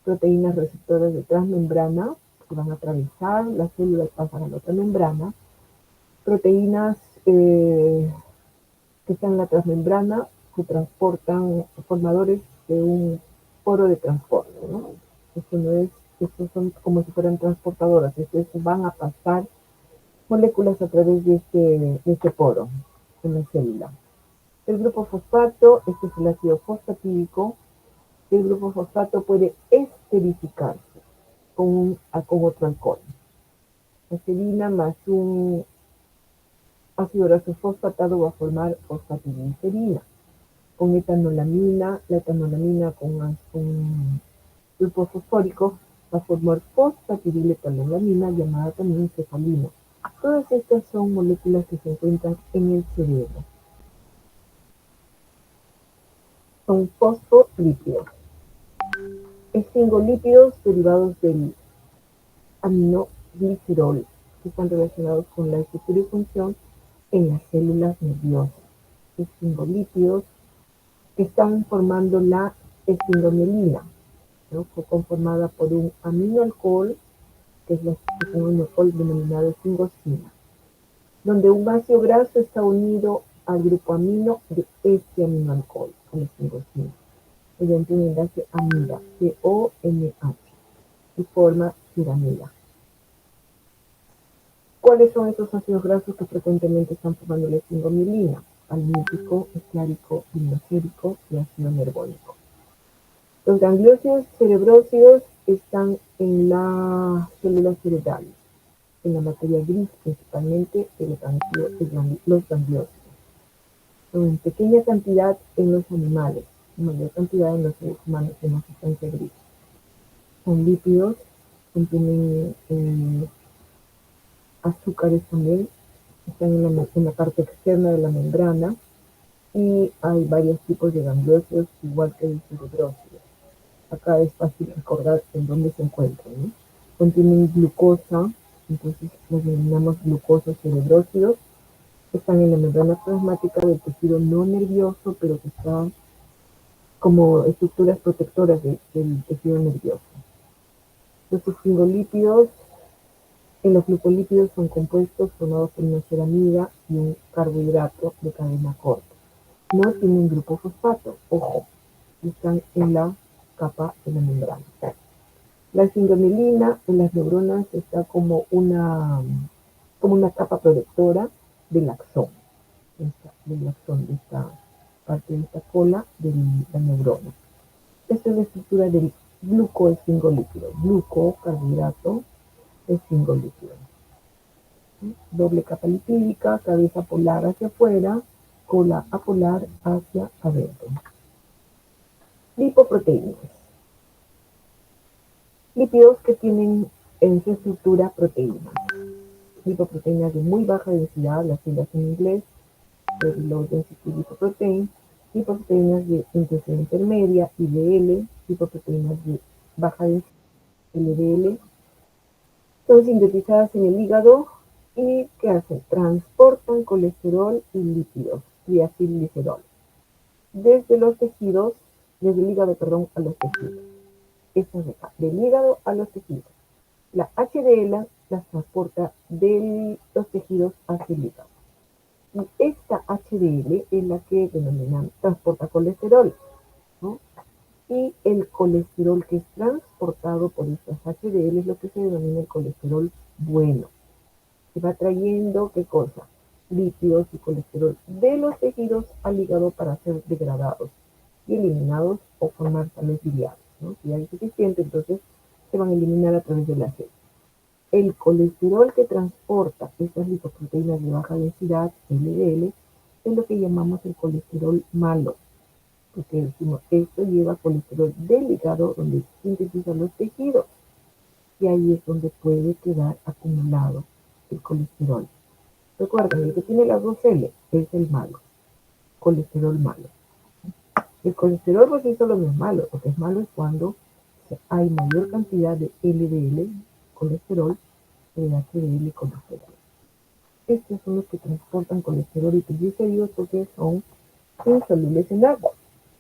proteínas receptoras de transmembrana que van a atravesar las células, pasan a la otra membrana, proteínas que están en la transmembrana que transportan formadores de un poro de transporte, ¿no? Estos son como si fueran transportadoras, estos van a pasar moléculas a través de este poro en la célula. El grupo fosfato, este es el ácido fosfatídico, el grupo fosfato puede esterificarse con otro alcohol. La serina más un ácido graso fosfatado va a formar fosfatidilcerina. Con etanolamina, la etanolamina con un grupo fosfórico va a formar fosfatidiletonolamina, llamada también cefalina. Todas estas son moléculas que se encuentran en el cerebro. Son fosfolípidos. Esfingolípidos derivados del aminoglicerol, que están relacionados con la estructura y función en las células nerviosas. Esfingolípidos que están formando la esfingomielina, ¿no? Fue conformada por un aminoalcohol, que es un alcohol denominado esfingosina, donde un ácido graso está unido al grupo amino de este aminoalcohol, con esfingosina, mediante un enlace amida, CONH, y forma tiramida. ¿Cuáles son esos ácidos grasos que frecuentemente están formando la esfingomielina? Palmítico, estiárico, glicérico y ácido nervónico. Los gangliósidos cerebrósidos están en las células cerebrales, en la materia gris, principalmente los gangliósidos. Son en pequeña cantidad en los animales, en mayor cantidad en los seres humanos en la sustancia gris. Son lípidos, contienen azúcares también, están en la parte externa de la membrana y hay varios tipos de gangliósidos, igual que el cerebrósido. Acá es fácil recordar en dónde se encuentran, ¿no? Contienen glucosa, entonces los denominamos glucosos cerebrósidos. Están en la membrana plasmática del tejido no nervioso, pero que están como estructuras protectoras del tejido nervioso. Los esfingolípidos y los glucolípidos son compuestos formados por una ceramida y un carbohidrato de cadena corta. No tienen grupo fosfato, ojo, están en la capa de la membrana. La esfingomielina en las neuronas está como una capa protectora del axón, de esta parte de esta cola de la neurona. Esta es la estructura del glucoesfingolípido. Gluco, carbohidrato, esfingolípido. Doble capa lipídica, cabeza polar hacia afuera, cola apolar hacia adentro. Lipoproteínas. Lípidos que tienen en su estructura proteínas. Lipoproteínas de muy baja densidad, las siglas en inglés, low density lipoprotein, lipoproteínas de intensidad intermedia, IDL, lipoproteínas de baja densidad, LDL, son sintetizadas en el hígado y ¿qué hacen? Transportan colesterol y lípidos, triacilglicerol, desde los tejidos, desde el hígado, perdón, a los tejidos. Esto es de acá, del hígado a los tejidos. La HDL las transporta de los tejidos hacia el hígado. Y esta HDL es la que denominan transporta colesterol, ¿no? Y el colesterol que es transportado por estas HDL es lo que se denomina el colesterol bueno. Se va trayendo, ¿qué cosa? Lípidos y colesterol de los tejidos al hígado para ser degradados y eliminados o formar sales biliares, ¿no? Si hay suficiente, entonces se van a eliminar a través de la sed. El colesterol que transporta estas lipoproteínas de baja densidad, LDL, es lo que llamamos el colesterol malo, porque decimos, esto lleva colesterol del hígado donde se sintetizan los tejidos, y ahí es donde puede quedar acumulado el colesterol. Recuerden, el que tiene las dos L es el malo, colesterol malo. El colesterol por sí solo no es malo, lo que es malo es cuando hay mayor cantidad de LDL, colesterol, de HDL y colesterol. Estos son los que transportan colesterol y triglicéridos porque son insolubles en agua,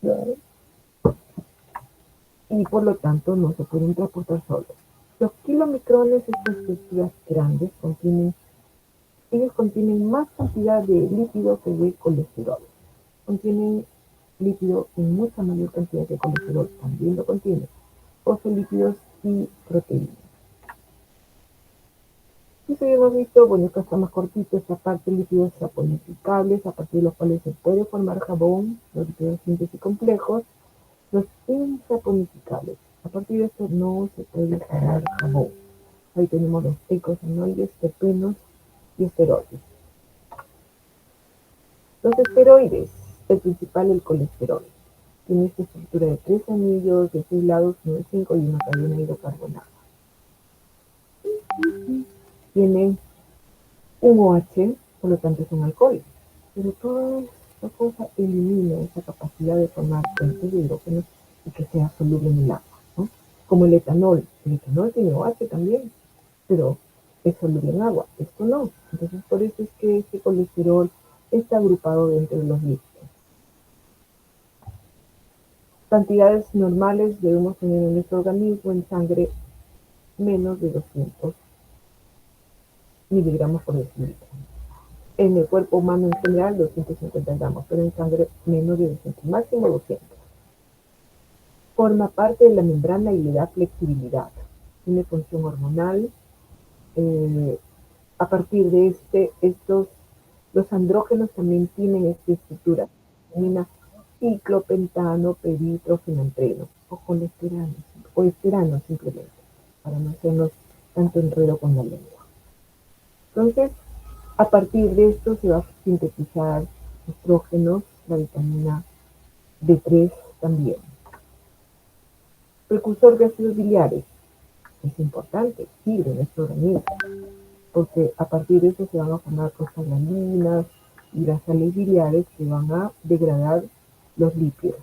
¿no? Y por lo tanto no se pueden transportar solos. Los kilomicrones, estas estructuras grandes, ellos contienen más cantidad de lípido que de colesterol. Contienen lípido en mucha mayor cantidad que colesterol, también lo contiene, fosfolípidos y proteínas. Y si hemos visto, bueno, acá está más cortito esta parte, lípidos saponificables, a partir de los cuales se puede formar jabón, los lípidos síntesis complejos, los insaponificables. A partir de esto no se puede formar jabón. Ahí tenemos los eicosanoides, terpenos y esteroides. Los esteroides, el principal, el colesterol. Tiene esta estructura de 3 anillos, de 6 lados, 1 de 5 y una cadena hidrocarbonada. Tiene un OH, por lo tanto es un alcohol. Pero toda esta cosa elimina esa capacidad de formar puentes de hidrógenos y que sea soluble en el agua, ¿no? Como el etanol. El etanol tiene OH también, pero es soluble en agua. Esto no. Entonces por eso es que este colesterol está agrupado dentro de los lípidos. Cantidades normales debemos tener en nuestro organismo en sangre menos de 200 miligramos por decilitro. En el cuerpo humano en general 250 gramos, pero en sangre menos de 200, máximo 200. Forma parte de la membrana y le da flexibilidad. Tiene función hormonal. A partir de los andrógenos también tienen esta estructura. Denomina ciclopentano, peritrofenantreno, o colesterano, o esterano simplemente, para no hacernos tanto enredo con la lengua. Entonces, a partir de esto se va a sintetizar estrógenos, la vitamina D3 también. Precursor de ácidos biliares, es importante, sirve en nuestro organismo, porque a partir de eso se van a formar prostaglandinas y las sales biliares que van a degradar los lípidos.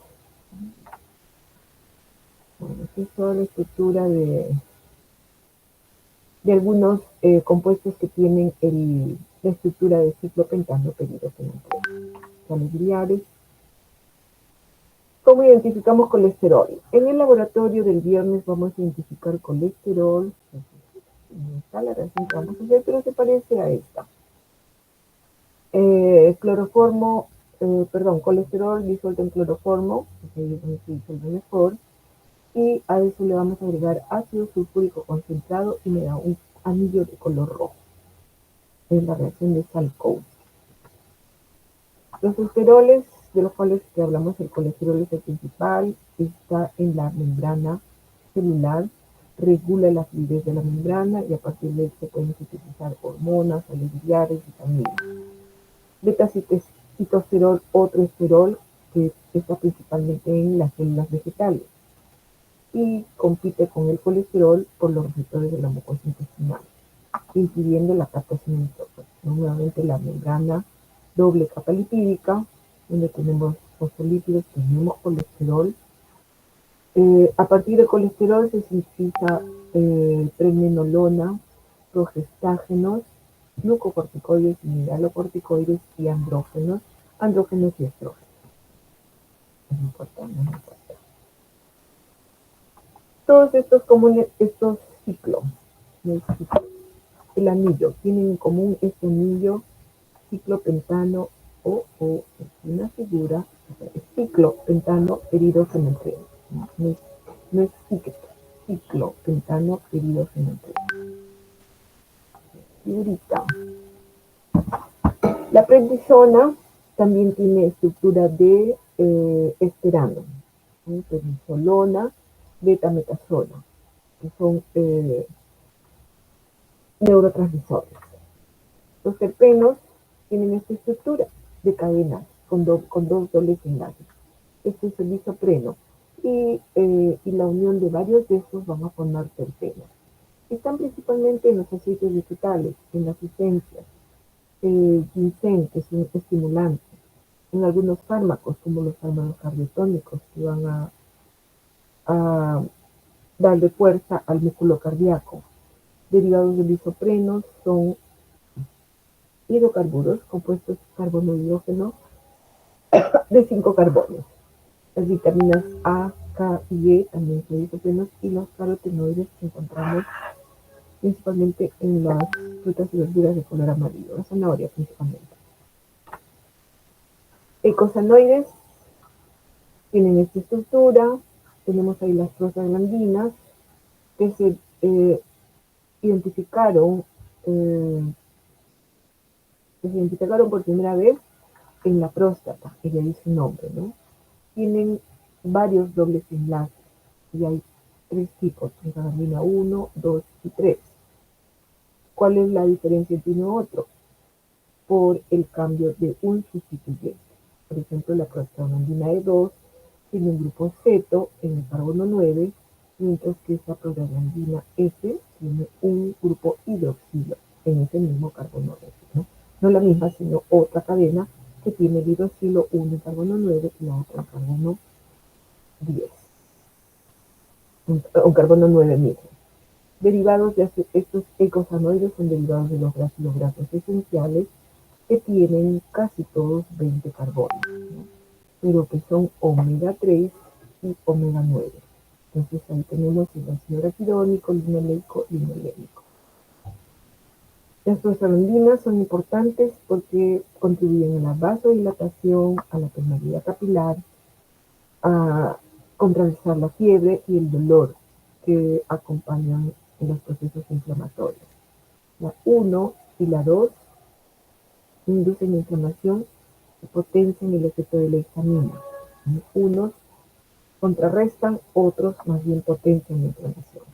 Bueno, esta es toda la estructura de algunos compuestos que tienen la estructura de ciclopentano peridofenantreno. Sales biliares. ¿Cómo identificamos colesterol? En el laboratorio del viernes vamos a identificar colesterol. Está la reacción que vamos a hacer, pero se parece a esta. Colesterol disuelto en cloroformo, que ahí es donde se disuelve mejor. Y a eso le vamos a agregar ácido sulfúrico concentrado y me da un anillo de color rojo. Es la reacción de Salkowski. Los esteroles, de los cuales que hablamos, el colesterol es el principal, está en la membrana celular, regula la fluidez de la membrana y a partir de él se pueden sintetizar hormonas, sales biliares, vitaminas. Beta-citosterol, otro esterol que está principalmente en las células vegetales. y compite con el colesterol por los receptores de la mucosa intestinal, impidiendo la captación de nitrógeno. Nuevamente la membrana doble capa lipídica, donde tenemos fosfolípidos, tenemos colesterol. A partir del colesterol se sintetiza pregnenolona, progestágenos, glucocorticoides, mineralocorticoides y andrógenos y estrógenos. No importa, no importa. Todos estos ciclos, el anillo, tienen en común este anillo ciclopentano o una figura, ciclopentano peridofenantreno. No es ciclopentano peridofenantreno. Figurita. La prednisona también tiene estructura de esterano, prednisolona, betametasona, que son neurotransmisores. Los terpenos tienen esta estructura de cadenas con dos dobles enlaces. Este es el isopreno y la unión de varios de estos van a formar terpenos. Están principalmente en los aceites vegetales, en las esencias, ginseng, que es un estimulante, en algunos fármacos como los fármacos cardiotónicos que van a darle fuerza al músculo cardíaco. Derivados del isopreno son hidrocarburos, compuestos carbono y hidrógeno de 5 carbonos. Las vitaminas A, K y E también son isoprenos, y los carotenoides que encontramos principalmente en las frutas y verduras de color amarillo, la zanahoria principalmente. Eicosanoides tienen esta estructura. Tenemos ahí las prostaglandinas que se identificaron por primera vez en la próstata, que ya dice su nombre, ¿no? Tienen varios dobles enlaces y hay 3 tipos, prostaglandina 1, 2 y 3. ¿Cuál es la diferencia entre uno y otro? Por el cambio de un sustituyente. Por ejemplo, la prostaglandina E2 tiene un grupo ceto en el carbono 9, mientras que esta prostaglandina F tiene un grupo hidroxilo en ese mismo carbono 9, ¿no? No la misma, sino otra cadena que tiene el hidroxilo 1 en carbono 9 y la otra en carbono 10. Un carbono 9 mismo. Derivados de estos eicosanoides son derivados de los grasos esenciales que tienen casi todos 20 carbonos, ¿no? Pero que son omega 3 y omega 9. Entonces ahí tenemos el ácido araquidónico, linoleico y linolénico. Las prostaglandinas son importantes porque contribuyen a la vasodilatación, a la permeabilidad capilar, a contrarrestar la fiebre y el dolor que acompañan en los procesos inflamatorios. La 1 y la 2 inducen inflamación y potencian el efecto de la histamina. Unos contrarrestan, otros más bien potencian la inflamación.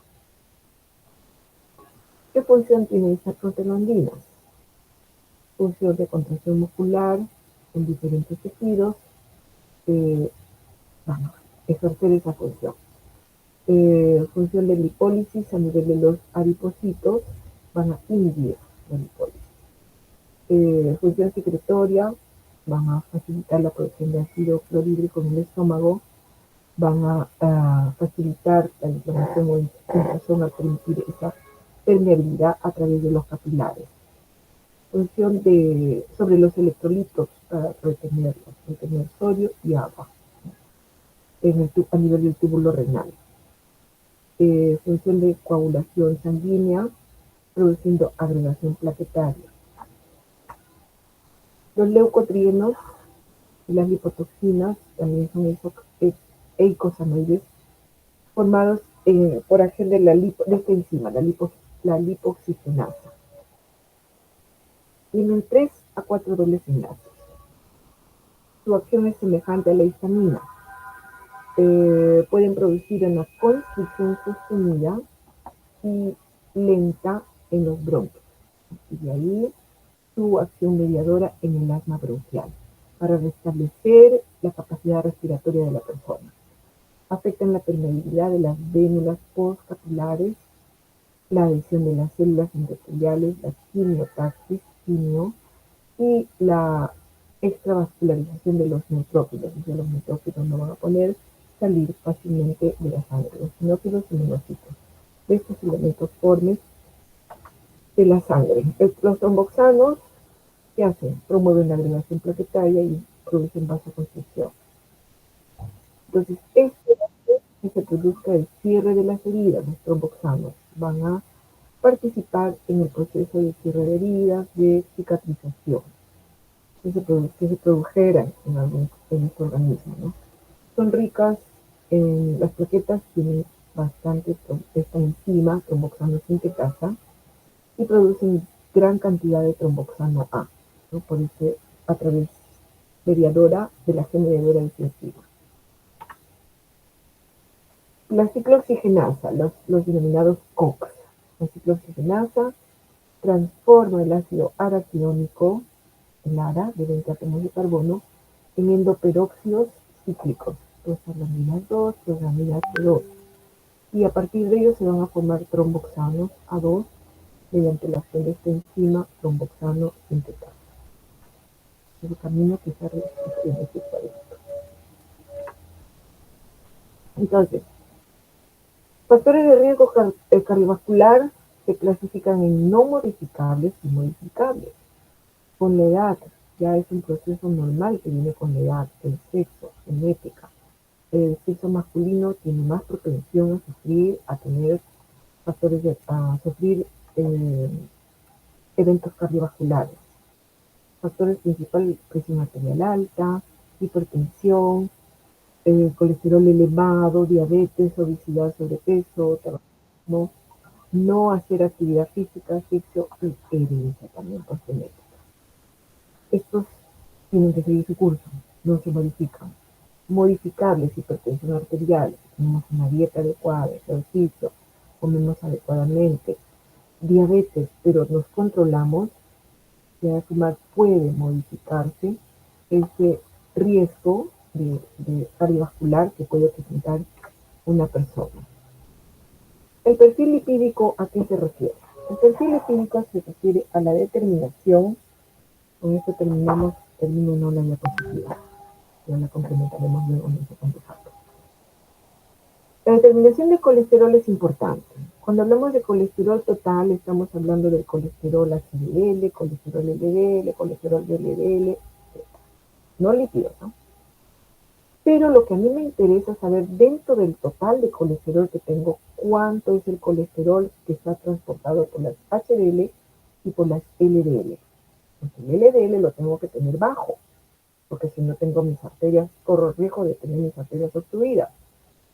¿Qué función tienen estas prostaglandinas? Función de contracción muscular en diferentes tejidos, ejercer esa función. Función de lipólisis a nivel de los adipocitos, van a inhibir la lipólisis. Función secretoria, van a facilitar la producción de ácido clorhídrico en el estómago, van a facilitar la inflamación o infiltración al permitir esa permeabilidad a través de los capilares. Función sobre los electrolitos para retener sodio y agua a nivel del túbulo renal. Función de coagulación sanguínea, produciendo agregación plaquetaria. Los leucotrienos y las lipotoxinas también son eicosanoides formados por acción de esta enzima, la lipoxigenasa. Tienen 3 a 4 dobles enlaces. Su acción es semejante a la histamina. Pueden producir una constricción sostenida y lenta en los bronquios. Y de ahí su acción mediadora en el asma bronquial, para restablecer la capacidad respiratoria de la persona. Afectan la permeabilidad de las vénulas postcapulares, la adhesión de las células endoteliales, la quimiotaxis, quimio, y la extravascularización de los neutrófilos. O sea, los neutrófilos no van a poder salir fácilmente de la sangre. Los sinófilos y monocitos. De estos elementos formes de la sangre. Los tromboxanos, ¿qué hacen? Promueven la agregación plaquetaria y producen vasoconstricción. Entonces, esto hace que se produzca el cierre de las heridas. Los tromboxanos van a participar en el proceso de cierre de heridas, de cicatrización, que se produjeran en este organismo, ¿no? Son ricas en las plaquetas, tienen bastante esta enzima, tromboxano sintetasa, y producen gran cantidad de tromboxano A, ¿no? Por eso, a través mediadora de la G mediadora defensiva. La ciclooxigenasa, los denominados COX. La ciclooxigenasa transforma el ácido araquidónico, el ARA, de 20 átomos de carbono, en endoperóxidos cíclicos, prosamina 2, prosamina H2. Y a partir de ellos se van a formar tromboxanos A2 mediante la acción de esta enzima tromboxano sintetasa. El camino que se restricciona es esto. Entonces, factores de riesgo cardiovascular se clasifican en no modificables y modificables. Con la edad, ya es un proceso normal que viene con la edad, el sexo, genética. El sexo masculino tiene más propensión a sufrir, a tener a sufrir eventos cardiovasculares. Factores principales: presión arterial alta, hipertensión, colesterol elevado, diabetes, obesidad, sobrepeso, tabaquismo, no hacer actividad física, sexo y herencia también por genética. Estos tienen que seguir su curso, no se modifican. Modificables: hipertensión arterial, tenemos una dieta adecuada, ejercicio, comemos adecuadamente. Diabetes, pero nos controlamos, ya fumar puede modificarse ese riesgo de cardiovascular que puede presentar una persona. El perfil lipídico, ¿a qué se refiere? El perfil lipídico se refiere a la determinación. Con esto termino no la diapositiva. Ya la complementaremos luego en el segundo paso. La determinación de colesterol es importante. Cuando hablamos de colesterol total, estamos hablando del colesterol HDL, colesterol LDL, colesterol VLDL, no lípidos, ¿no? Pero lo que a mí me interesa saber, dentro del total de colesterol que tengo, cuánto es el colesterol que está transportado por las HDL y por las LDL. Porque el LDL lo tengo que tener bajo, porque si no tengo mis arterias, corro riesgo de tener mis arterias obstruidas.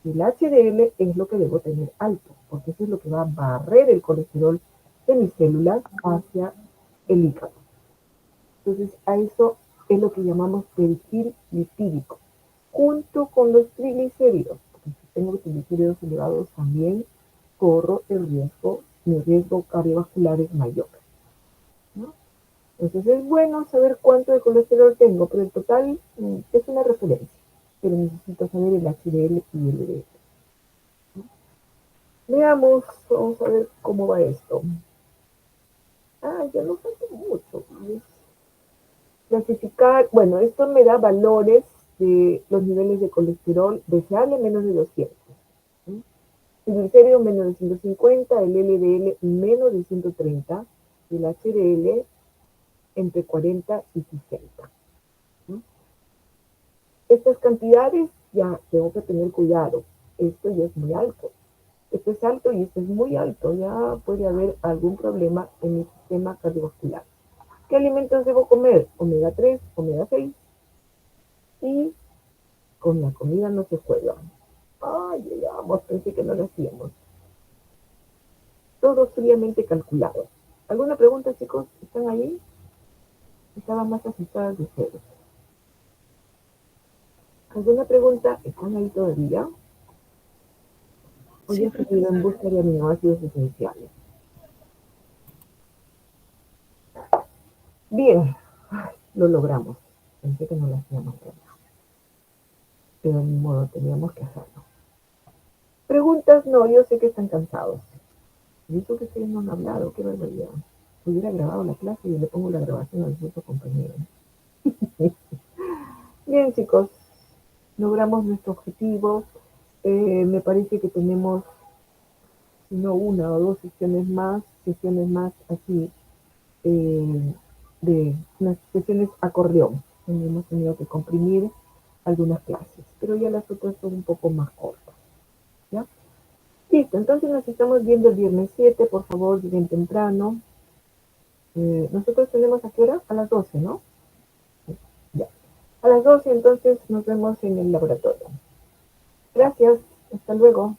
Y el HDL es lo que debo tener alto, porque eso es lo que va a barrer el colesterol de mis células hacia el hígado. Entonces, a eso es lo que llamamos perfil lipídico, junto con los triglicéridos, porque si tengo triglicéridos elevados también corro el riesgo, mi riesgo cardiovascular es mayor, ¿no? Entonces es bueno saber cuánto de colesterol tengo, pero el total es una referencia, pero necesito saber el HDL y el LDL. Veamos, vamos a ver cómo va esto. Ya no falta mucho. Clasificar, bueno, esto me da valores de los niveles de colesterol deseable menos de 200. ¿Sí? El glicérido menos de 150, el LDL menos de 130, y el HDL entre 40 y 60. ¿Sí? Estas cantidades ya tengo que tener cuidado. Esto ya es muy alto. Esto es alto y esto es muy alto. Ya puede haber algún problema en mi sistema cardiovascular. ¿Qué alimentos debo comer? Omega 3, omega 6. Y con la comida no se juega. Llegamos, pensé que no lo hacíamos. Todo fríamente calculado. ¿Alguna pregunta, chicos? ¿Están ahí? Estaban más asustadas de cero. ¿Alguna pregunta? ¿Están ahí todavía? Hoy Sí, he seguido en busca de aminoácidos esenciales. Bien, lo logramos. Pensé que no lo hacíamos, pero de modo teníamos que hacerlo. Preguntas, no, yo sé que están cansados. Y eso que ustedes no han hablado, qué barbaridad. Hubiera grabado la clase y le pongo la grabación a los otros compañeros. Bien, chicos, logramos nuestro objetivo. Me parece que tenemos, si no una o dos sesiones más así, de unas sesiones acordeón. Hemos tenido que comprimir algunas clases, pero ya las otras son un poco más cortas. ¿Ya? Listo, entonces nos estamos viendo el viernes 7, por favor, lleguen temprano. Nosotros tenemos a qué hora? A las 12, ¿no? Ya. A las 12 entonces nos vemos en el laboratorio. Gracias, hasta luego.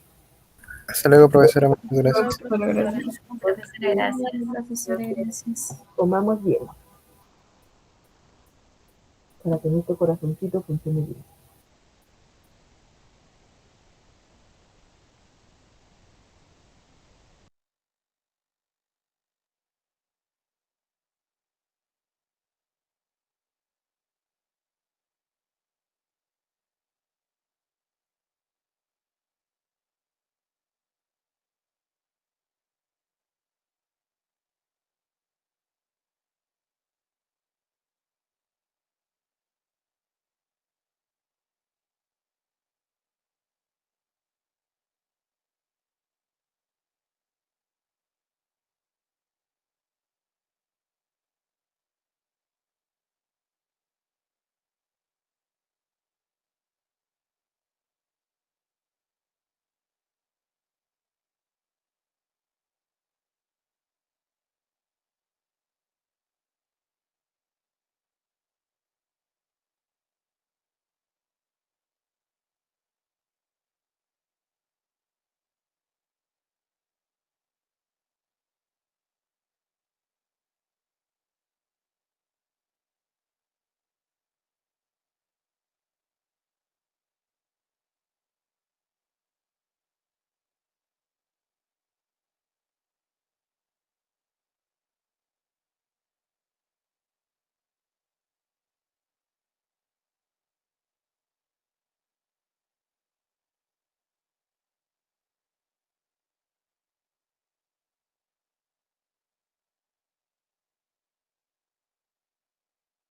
Hasta luego, profesora. Muchas gracias. Bueno, gracias. Profesora, gracias. Profesora, gracias. Comamos bien, para que nuestro corazoncito funcione bien.